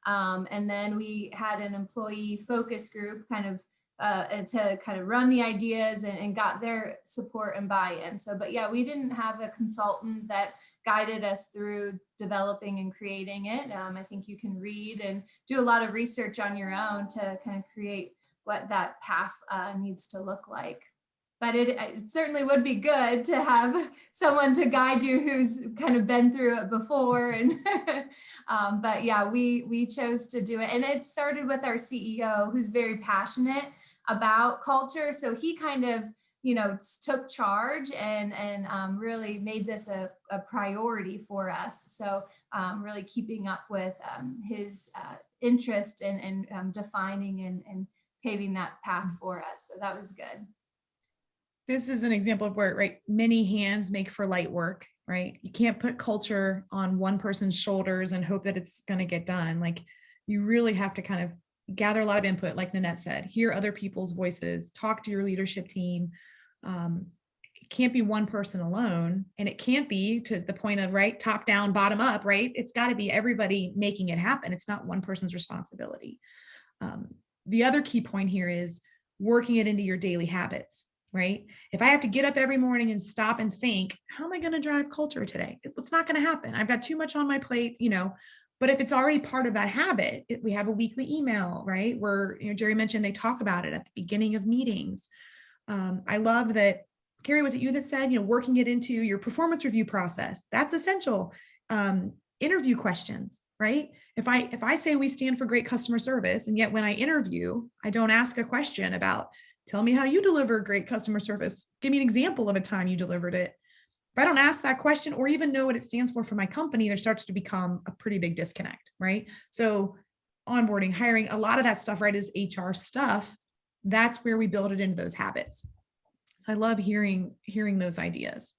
And then we had an employee focus group to kind of run the ideas and got their support and buy-in. So, but yeah, we didn't have a consultant that guided us through developing and creating it. I think you can read and do a lot of research on your own to kind of create what that path needs to look like. But it certainly would be good to have someone to guide you who's kind of been through it before. And but yeah, we chose to do it. And it started with our CEO, who's very passionate about culture. So he kind of, took charge and really made this a priority for us. So really keeping up with his interest in defining and paving that path for us. So that was good. This is an example of where, right, many hands make for light work, right? You can't put culture on one person's shoulders and hope that it's going to get done. Like, you really have to kind of gather a lot of input, like Nanette said, hear other people's voices, talk to your leadership team. It can't be one person alone, and it can't be to the point of, right, top down, bottom up, right? It's got to be everybody making it happen. It's not one person's responsibility. The other key point here is working it into your daily habits. Right? If I have to get up every morning and stop and think, how am I going to drive culture today? It's not going to happen. I've got too much on my plate, But if it's already part of that habit, we have a weekly email, right? Where, Jerry mentioned they talk about it at the beginning of meetings. I love that, Carrie, was it you that said, working it into your performance review process? That's essential. Interview questions, right? If I say we stand for great customer service, and yet when I interview, I don't ask a question about, tell me how you deliver great customer service. Give me an example of a time you delivered it. If I don't ask that question or even know what it stands for my company, there starts to become a pretty big disconnect, right? So onboarding, hiring, a lot of that stuff, right, is HR stuff. That's where we build it into those habits. So I love hearing those ideas.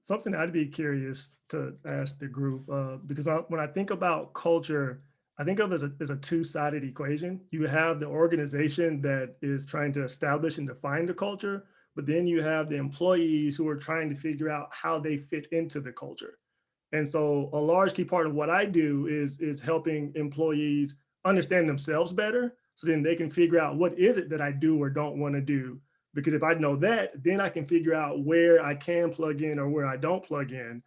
Something I'd be curious to ask the group, because when I think about culture, I think of it as a two-sided equation. You have the organization that is trying to establish and define the culture, but then you have the employees who are trying to figure out how they fit into the culture. And so a large key part of what I do is helping employees understand themselves better, so then they can figure out what is it that I do or don't want to do. Because if I know that, then I can figure out where I can plug in or where I don't plug in.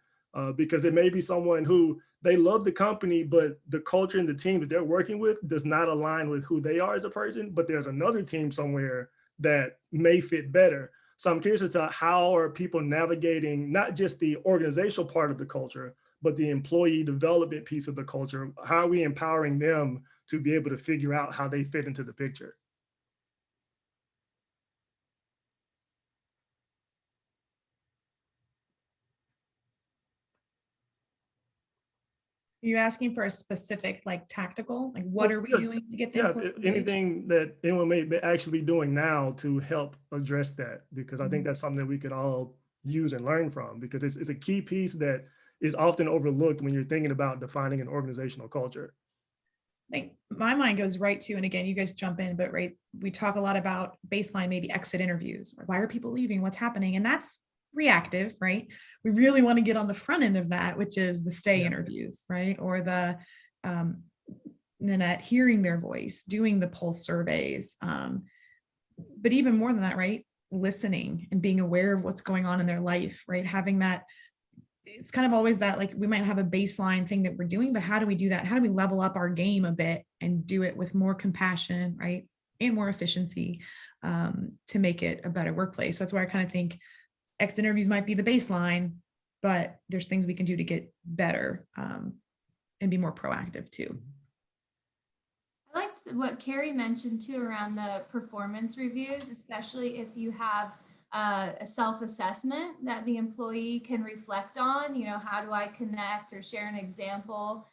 Because it may be someone who they love the company, but the culture and the team that they're working with does not align with who they are as a person, but there's another team somewhere that may fit better. So I'm curious as to how are people navigating not just the organizational part of the culture, but the employee development piece of the culture. How are we empowering them to be able to figure out how they fit into the picture? Are you asking for a specific, like tactical, like what are we doing to get the employees? Anything that anyone may actually be doing now to help address that, because I think that's something that we could all use and learn from, because it's a key piece that is often overlooked when you're thinking about defining an organizational culture. I think my mind goes right to, and again, you guys jump in, but right, we talk a lot about baseline, maybe exit interviews. Why are people leaving? What's happening? And that's reactive, right? We really want to get on the front end of that, which is the stay interviews, right? Or the Nanette, hearing their voice, doing the pulse surveys. But even more than that, right? Listening and being aware of what's going on in their life, right? Having that, it's kind of always that, like, we might have a baseline thing that we're doing, but how do we do that? How do we level up our game a bit and do it with more compassion, right? And more efficiency to make it a better workplace. So that's why I kind of think exit interviews might be the baseline, but there's things we can do to get better and be more proactive too. I liked what Carrie mentioned too around the performance reviews, especially if you have a self-assessment that the employee can reflect on, how do I connect or share an example,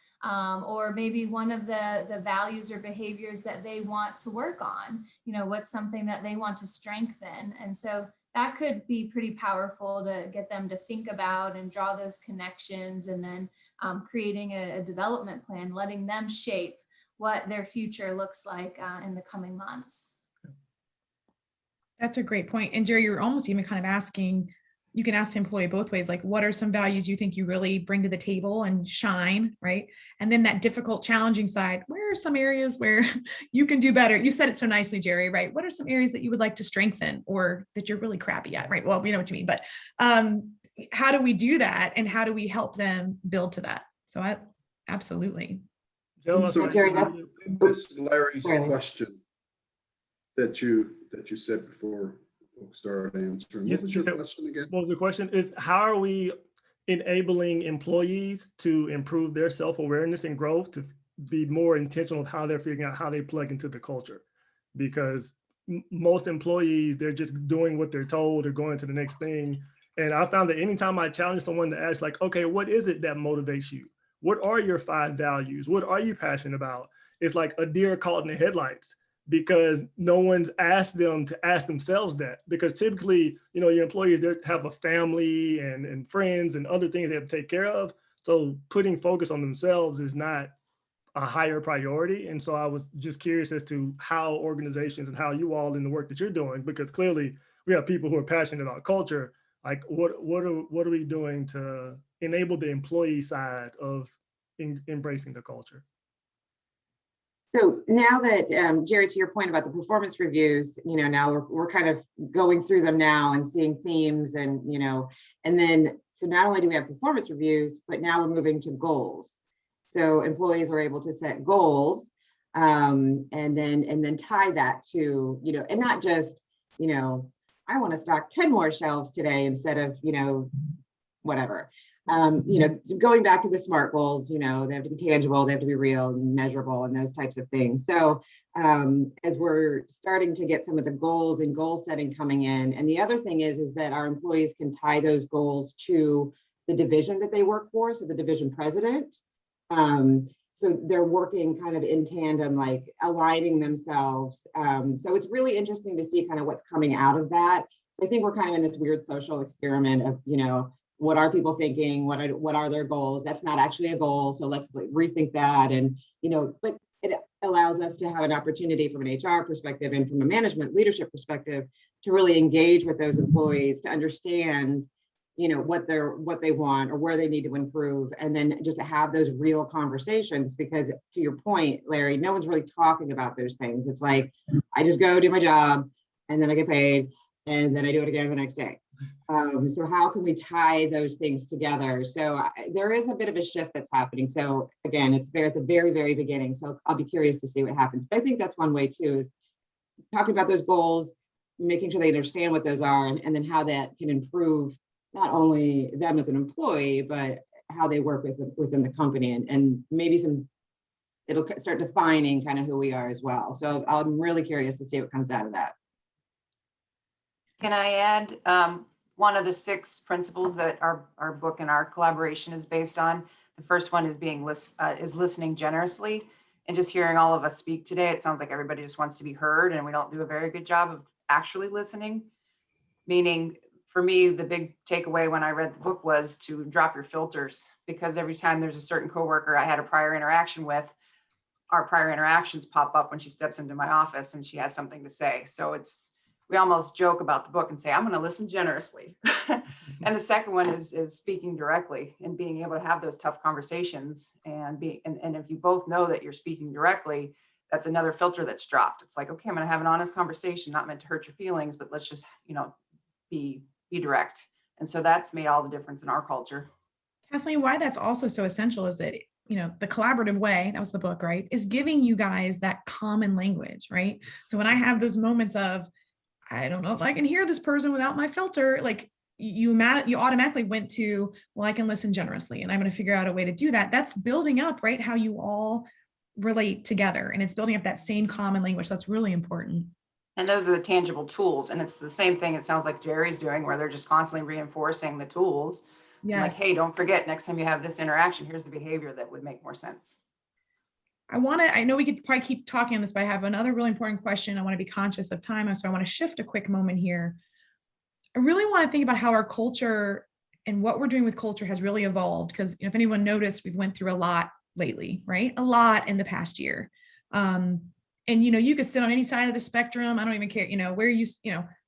or maybe one of the values or behaviors that they want to work on, what's something that they want to strengthen. And so that could be pretty powerful to get them to think about and draw those connections, and then creating a development plan, letting them shape what their future looks like in the coming months. That's a great point. And Jerry, you're almost even kind of asking, you can ask the employee both ways, like, what are some values you think you really bring to the table and shine, right? And then that difficult, challenging side, where are some areas where you can do better? You said it so nicely, Jerry, right? What are some areas that you would like to strengthen or that you're really crappy at, right? Well, we know what you mean, but how do we do that? And how do we help them build to that? So absolutely. So Jerry, I missed Larry's question that you said before folks started answering. What was your question again? What was the question? Is how are we enabling employees to improve their self-awareness and growth, to be more intentional of how they're figuring out how they plug into the culture? Because most employees, they're just doing what they're told or going to the next thing. And I found that anytime I challenge someone to ask, like, okay, what is it that motivates you? What are your 5 values? What are you passionate about? It's like a deer caught in the headlights, because no one's asked them to ask themselves that. Because typically, your employees, they have a family and friends and other things they have to take care of. So putting focus on themselves is not a higher priority. And so I was just curious as to how organizations and how you all in the work that you're doing, because clearly we have people who are passionate about culture. Like what are we doing to enable the employee side of embracing the culture? So now that, Jerry, to your point about the performance reviews, now we're kind of going through them now and seeing themes and, and then, so not only do we have performance reviews, but now we're moving to goals. So employees are able to set goals and then tie that to, and not just, I want to stock 10 more shelves today instead of, whatever. Going back to the SMART goals, they have to be tangible, they have to be real and measurable and those types of things. So as we're starting to get some of the goals and goal setting coming in, and the other thing is that our employees can tie those goals to the division that they work for, so the division president. So they're working kind of in tandem, like aligning themselves. So it's really interesting to see kind of what's coming out of that. So I think we're kind of in this weird social experiment of, what are people thinking? What are their goals? That's not actually a goal. So let's rethink that. And, but it allows us to have an opportunity from an HR perspective and from a management leadership perspective to really engage with those employees to understand, what they want or where they need to improve, and then just to have those real conversations. Because to your point, Larry, no one's really talking about those things. It's like, I just go do my job and then I get paid and then I do it again the next day. So how can we tie those things together? So there is a bit of a shift that's happening. So again, it's at the very, very beginning. So I'll be curious to see what happens. But I think that's one way too, is talking about those goals, making sure they understand what those are, and then how that can improve not only them as an employee, but how they work within the company, and maybe it'll start defining kind of who we are as well. So I'm really curious to see what comes out of that. Can I add one of the 6 principles that our book and our collaboration is based on? The first one is listening generously. And just hearing all of us speak today, it sounds like everybody just wants to be heard, and we don't do a very good job of actually listening. Meaning, for me, the big takeaway when I read the book was to drop your filters, because every time there's a certain coworker I had a prior interaction with, our prior interactions pop up when she steps into my office and she has something to say. So we almost joke about the book and say, I'm going to listen generously. And the second one is speaking directly and being able to have those tough conversations and if you both know that you're speaking directly, that's another filter that's dropped. It's like, okay, I'm going to have an honest conversation, not meant to hurt your feelings, but let's just, be direct. And so that's made all the difference in our culture. Kathleen, why that's also so essential is that, the collaborative way, that was the book, right, is giving you guys that common language, right? So when I have those moments of, I don't know if I can hear this person without my filter, like you automatically went to, well, I can listen generously and I'm going to figure out a way to do that. That's building up, right, how you all relate together, and it's building up that same common language. That's really important. And those are the tangible tools. And it's the same thing, it sounds like Jerry's doing, where they're just constantly reinforcing the tools. Yes. Like, hey, don't forget, next time you have this interaction, here's the behavior that would make more sense. I know we could probably keep talking on this, but I have another really important question. I want to be conscious of time. So I want to shift a quick moment here. I really want to think about how our culture and what we're doing with culture has really evolved. Because if anyone noticed, we've went through a lot lately, right? A lot in the past year. And, you could sit on any side of the spectrum. I don't even care, where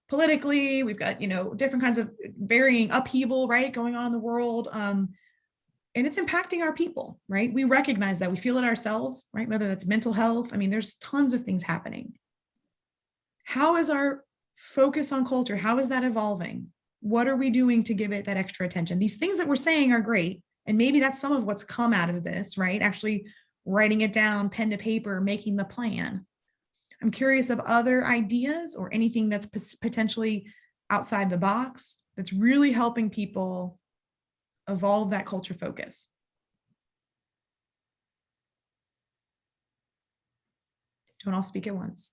politically, we've got, different kinds of varying upheaval, right, going on in the world. And it's impacting our people, right? We recognize that, we feel it ourselves, right? Whether that's mental health. I mean, there's tons of things happening. How is our focus on culture? How is that evolving? What are we doing to give it that extra attention? These things that we're saying are great. And maybe that's some of what's come out of this, right? Actually writing it down, pen to paper, making the plan. I'm curious of other ideas or anything that's potentially outside the box that's really helping people evolve that culture focus. Don't all speak at once.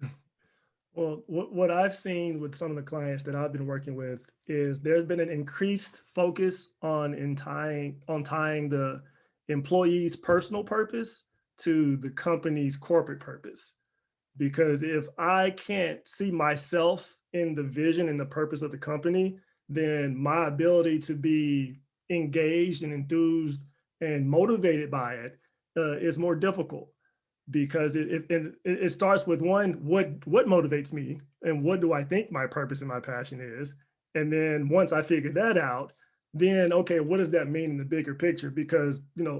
Well, what I've seen with some of the clients that I've been working with is there's been an increased focus on tying the employee's personal purpose to the company's corporate purpose. Because if I can't see myself in the vision and the purpose of the company, then my ability to be engaged and enthused and motivated by it is more difficult. Because it starts with what motivates me and what do I think my purpose and my passion is. And then once I figure that out, then, okay, what does that mean in the bigger picture? Because,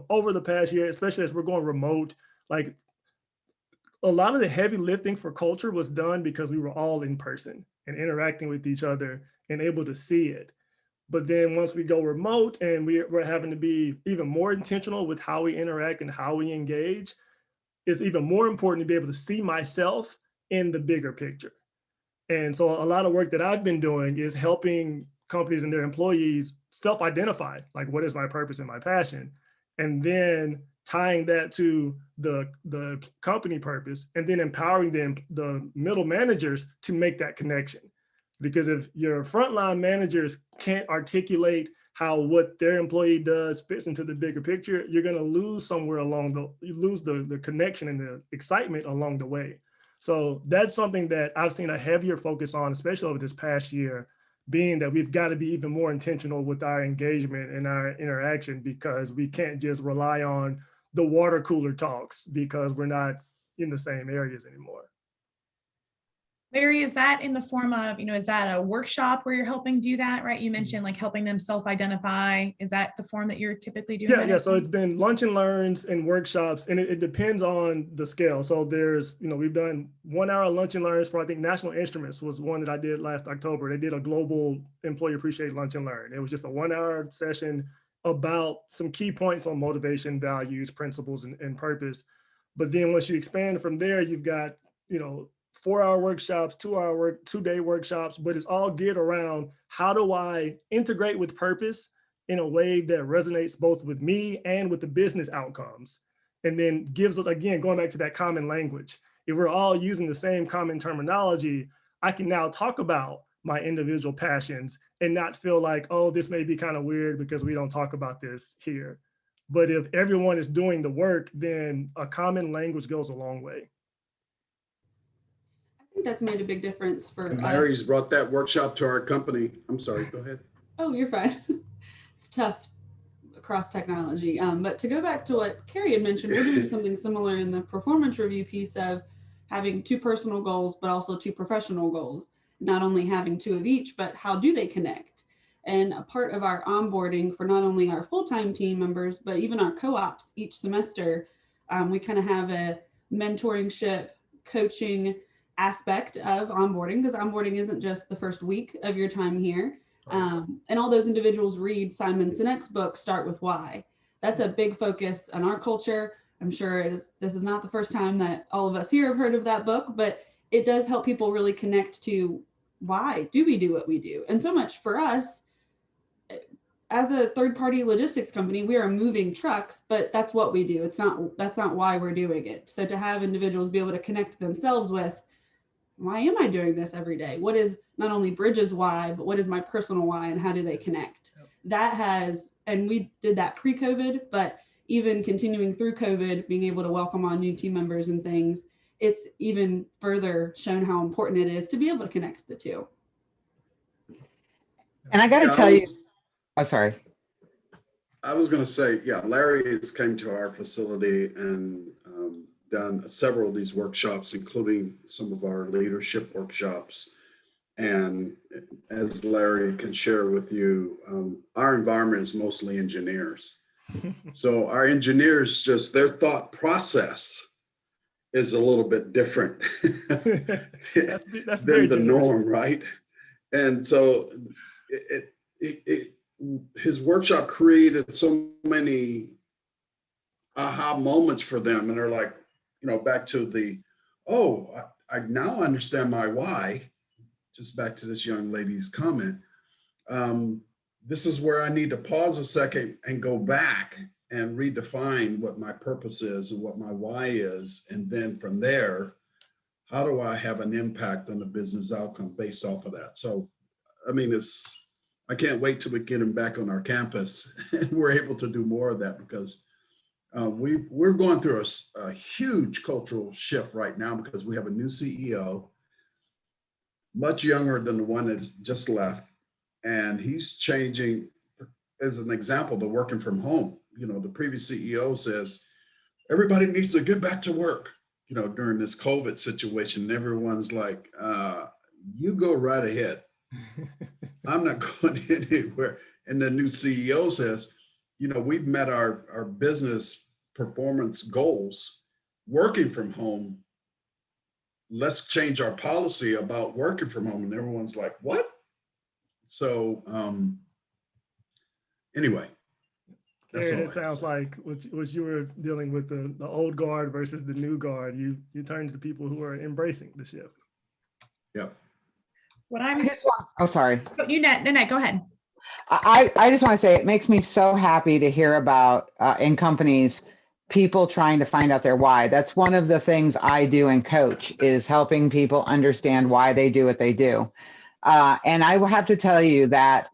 over the past year, especially as we're going remote, like a lot of the heavy lifting for culture was done because we were all in person and interacting with each other and able to see it. But then once we go remote and we're having to be even more intentional with how we interact and how we engage, it's even more important to be able to see myself in the bigger picture. And so a lot of work that I've been doing is helping companies and their employees self-identify, like, what is my purpose and my passion? And then tying that to the company purpose, and then empowering the middle managers to make that connection. Because if your frontline managers can't articulate how what their employee does fits into the bigger picture, you're going to lose somewhere you lose the connection and the excitement along the way. So that's something that I've seen a heavier focus on, especially over this past year, being that we've got to be even more intentional with our engagement and our interaction, because we can't just rely on the water cooler talks because we're not in the same areas anymore. Larry, is that in the form of, is that a workshop where you're helping do that, right? You mentioned like helping them self-identify. Is that the form that you're typically doing? Yeah. So it's been lunch and learns and workshops, and it depends on the scale. So there's, we've done 1 hour lunch and learns for, I think, National Instruments was one that I did last October. They did a global employee appreciate lunch and learn. It was just a 1 hour session about some key points on motivation, values, principles, and purpose. But then once you expand from there, you've got, 4 hour workshops, 2-day workshops, but it's all geared around how do I integrate with purpose in a way that resonates both with me and with the business outcomes. And then gives us, again, going back to that common language. If we're all using the same common terminology, I can now talk about my individual passions and not feel like, oh, this may be kind of weird because we don't talk about this here. But if everyone is doing the work, then a common language goes a long way. I think that's made a big difference for us. Larry's brought that workshop to our company. I'm sorry, go ahead. Oh, you're fine. It's tough across technology. But to go back to what Carrie had mentioned, we're doing something similar in the performance review piece of having 2 personal goals, but also 2 professional goals. Not only having 2 of each, but how do they connect? And a part of our onboarding for not only our full-time team members, but even our co-ops each semester, we kind of have a mentoringship, coaching aspect of onboarding, because onboarding isn't just the first week of your time here. And all those individuals read Simon Sinek's book, Start With Why. That's a big focus on our culture. I'm sure this is not the first time that all of us here have heard of that book, but it does help people really connect to why do we do what we do. And so much for us, as a third-party logistics company, we are moving trucks, but that's what we do. That's not why we're doing it. So to have individuals be able to connect themselves with, why am I doing this every day? What is not only Bridges' why, but what is my personal why, and how do they connect? Yep. And we did that pre-COVID, but even continuing through COVID, being able to welcome on new team members and things, it's even further shown how important it is to be able to connect the 2. And I got to tell you, oh, sorry. I was going to say, Larry has came to our facility and done several of these workshops, including some of our leadership workshops. And as Larry can share with you, our environment is mostly engineers. So our engineers, just their thought process is a little bit different that's than the norm, right? And so his workshop created so many aha moments for them. And they're like, back to I now understand my why. Just back to this young lady's comment. This is where I need to pause a second and go back and redefine what my purpose is and what my why is. And then from there, how do I have an impact on the business outcome based off of that? So, I can't wait till we get him back on our campus and we're able to do more of that, because we're going through a huge cultural shift right now, because we have a new CEO, much younger than the one that just left. And he's changing, as an example, the working from home. The previous CEO says, everybody needs to get back to work, during this COVID situation. Everyone's like, you go right ahead. I'm not going anywhere. And the new CEO says, we've met our business performance goals working from home. Let's change our policy about working from home. And everyone's like, what? So Anyway. That's Karen, all I it have to sounds say. like what you were dealing with the old guard versus the new guard. You turn to the people who are embracing the shift. Yep. What I I'm, just want, oh, sorry. Nanette, go ahead. I just want to say it makes me so happy to hear about in companies, people trying to find out their why. That's one of the things I do and coach is helping people understand why they do what they do. And I will have to tell you that,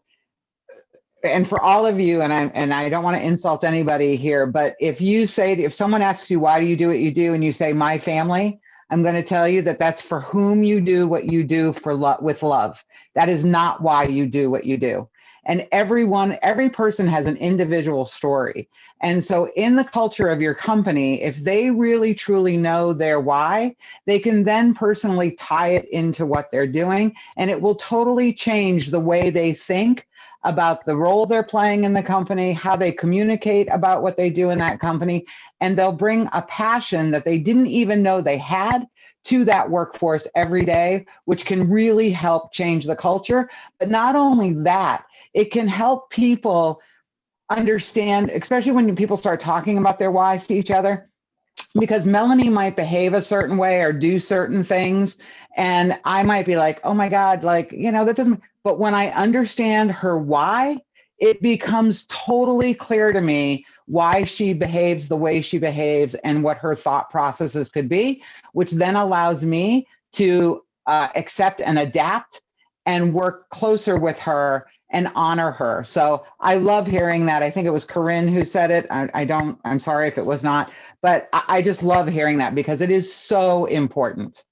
and for all of you, and I don't want to insult anybody here, but if someone asks you, why do you do what you do? And you say, my family, I'm going to tell you that that's for whom you do what you do with love. That is not why you do what you do. And every person has an individual story. And so in the culture of your company, if they really truly know their why, they can then personally tie it into what they're doing. And it will totally change the way they think about the role they're playing in the company, how they communicate about what they do in that company, and they'll bring a passion that they didn't even know they had to that workforce every day, which can really help change the culture. But not only that, it can help people understand, especially when people start talking about their whys to each other, because Melanie might behave a certain way or do certain things. And I might be like, oh my God, that doesn't, but when I understand her why, it becomes totally clear to me why she behaves the way she behaves and what her thought processes could be, which then allows me to accept and adapt and work closer with her and honor her. So I love hearing that. I think it was Corinne who said it. I'm sorry if it was not, but I just love hearing that because it is so important.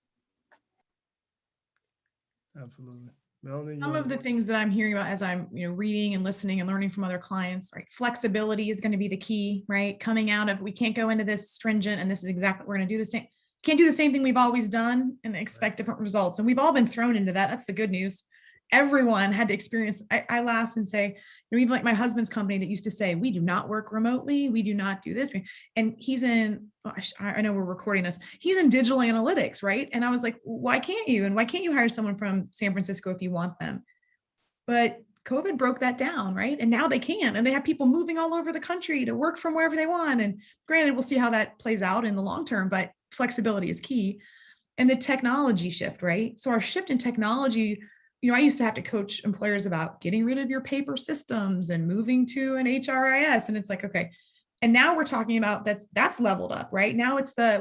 Absolutely. Melanie, Some of the things that I'm hearing about as I'm, reading and listening and learning from other clients, right? Flexibility is going to be the key, right? Coming out of, we can't go into this stringent and this is exactly what we're going to do the same. Can't do the same thing we've always done and expect different results. And we've all been thrown into that. That's the good news. Everyone had to experience. I laugh and say, even like my husband's company that used to say, we do not work remotely. We do not do this. And he's in, I know we're recording this. He's in digital analytics, right? And I was like, why can't you? And why can't you hire someone from San Francisco if you want them? But COVID broke that down, right? And now they can. And they have people moving all over the country to work from wherever they want. And granted, we'll see how that plays out in the long term, but flexibility is key. And the technology shift, right? So our shift in technology, I used to have to coach employers about getting rid of your paper systems and moving to an HRIS. And it's like, okay. And now we're talking about that's leveled up, right? Now it's the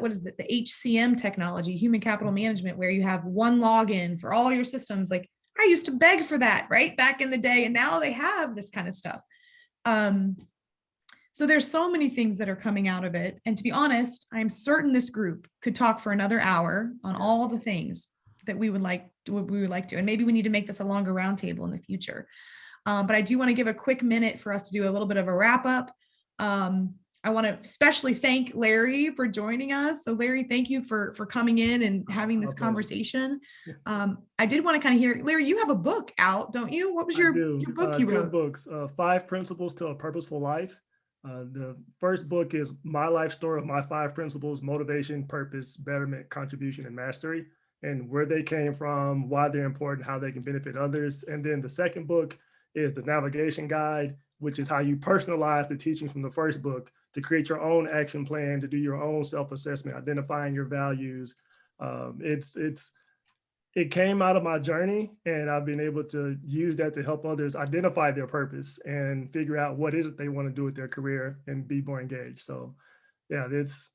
HCM technology, human capital management, where you have one login for all your systems. Like I used to beg for that, right? Back in the day. And now they have this kind of stuff. So there's so many things that are coming out of it. And to be honest, I'm certain this group could talk for another hour on all the things that we would like to, and maybe we need to make this a longer roundtable in the future. But I do want to give a quick minute for us to do a little bit of a wrap up. I want to especially thank Larry for joining us. So Larry, thank you for coming in and having this conversation. I did want to kind of hear, Larry, you have a book out, don't you? What was your book you wrote? 2 books, 5 Principles to a Purposeful Life. The first book is my life story of my 5 principles: motivation, purpose, betterment, contribution, and mastery, and where they came from, why they're important, how they can benefit others. And then the second book is the navigation guide, which is how you personalize the teachings from the first book to create your own action plan, to do your own self-assessment, identifying your values. It came out of my journey, and I've been able to use that to help others identify their purpose and figure out what is it they want to do with their career and be more engaged. So yeah,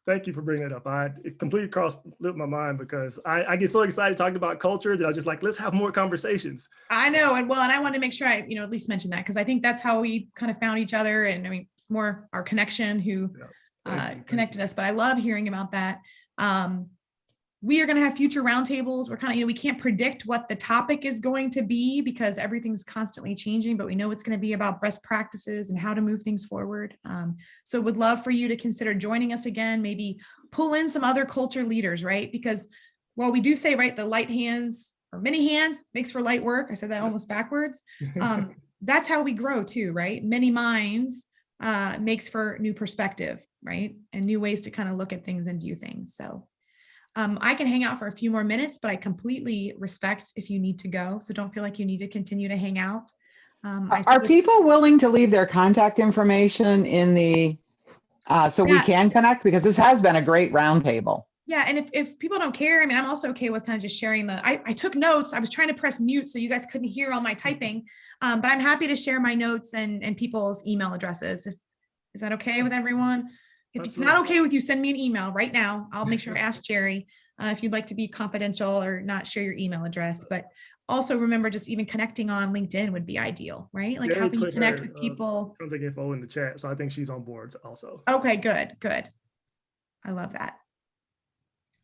thank you for bringing it up. It completely flipped my mind because I get so excited talking about culture that I was just like, let's have more conversations. I know. And I wanted to make sure I, at least mention that, because I think that's how we kind of found each other. And I mean, it's more our connection who connected us, but I love hearing about that. We are going to have future roundtables. We're kind of, we can't predict what the topic is going to be because everything's constantly changing, but we know it's going to be about best practices and how to move things forward. So would love for you to consider joining us again, maybe pull in some other culture leaders, right? Because while we do say, right, the light hands or many hands makes for light work. I said that almost backwards. That's how we grow too, right? Many minds makes for new perspective, right? And new ways to kind of look at things and view things. So I can hang out for a few more minutes, but I completely respect if you need to go. So don't feel like you need to continue to hang out. Are people willing to leave their contact information in the, so we can connect? Because this has been a great roundtable. Yeah, and if people don't care, I mean, I'm also okay with kind of just sharing I took notes. I was trying to press mute so you guys couldn't hear all my typing, but I'm happy to share my notes and people's email addresses. Is that okay with everyone? If it's not okay with you, send me an email right now. I'll make sure I ask Jerry if you'd like to be confidential or not share your email address. But also remember, just even connecting on LinkedIn would be ideal, right? Like how can you connect with people? Contact info in the chat, so I think she's on board also. Okay, good. I love that.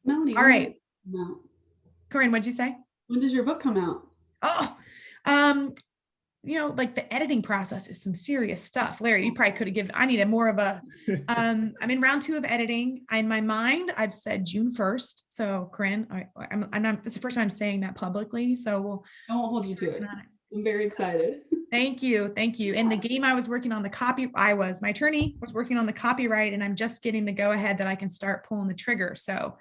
Melanie, all right. Corinne, what'd you say? When does your book come out? Oh, you know, like the editing process is some serious stuff. Larry, you probably could have given, I needed more of a, I'm in round 2 of editing. In my mind, I've said June 1st. So Corinne, I'm not, that's the first time I'm saying that publicly. So I won't hold you to it. I'm very excited. Thank you. In the game, I was working on the my attorney was working on the copyright, and I'm just getting the go ahead that I can start pulling the trigger. So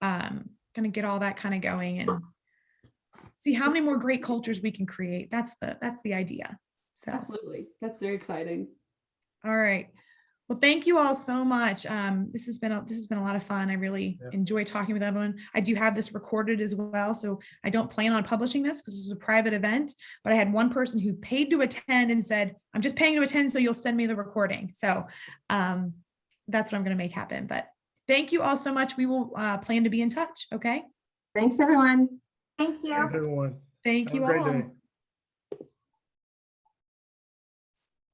gonna get all that kind of going and see how many more great cultures we can create. That's the idea. So absolutely, that's very exciting. All right. Well, thank you all so much. This has been a lot of fun. I really enjoy talking with everyone. I do have this recorded as well, so I don't plan on publishing this because this was a private event. But I had one person who paid to attend and said, "I'm just paying to attend, so you'll send me the recording." So that's what I'm going to make happen. But thank you all so much. We will plan to be in touch. Okay. Thanks, everyone. Thank you. Thanks, everyone. Thank you all.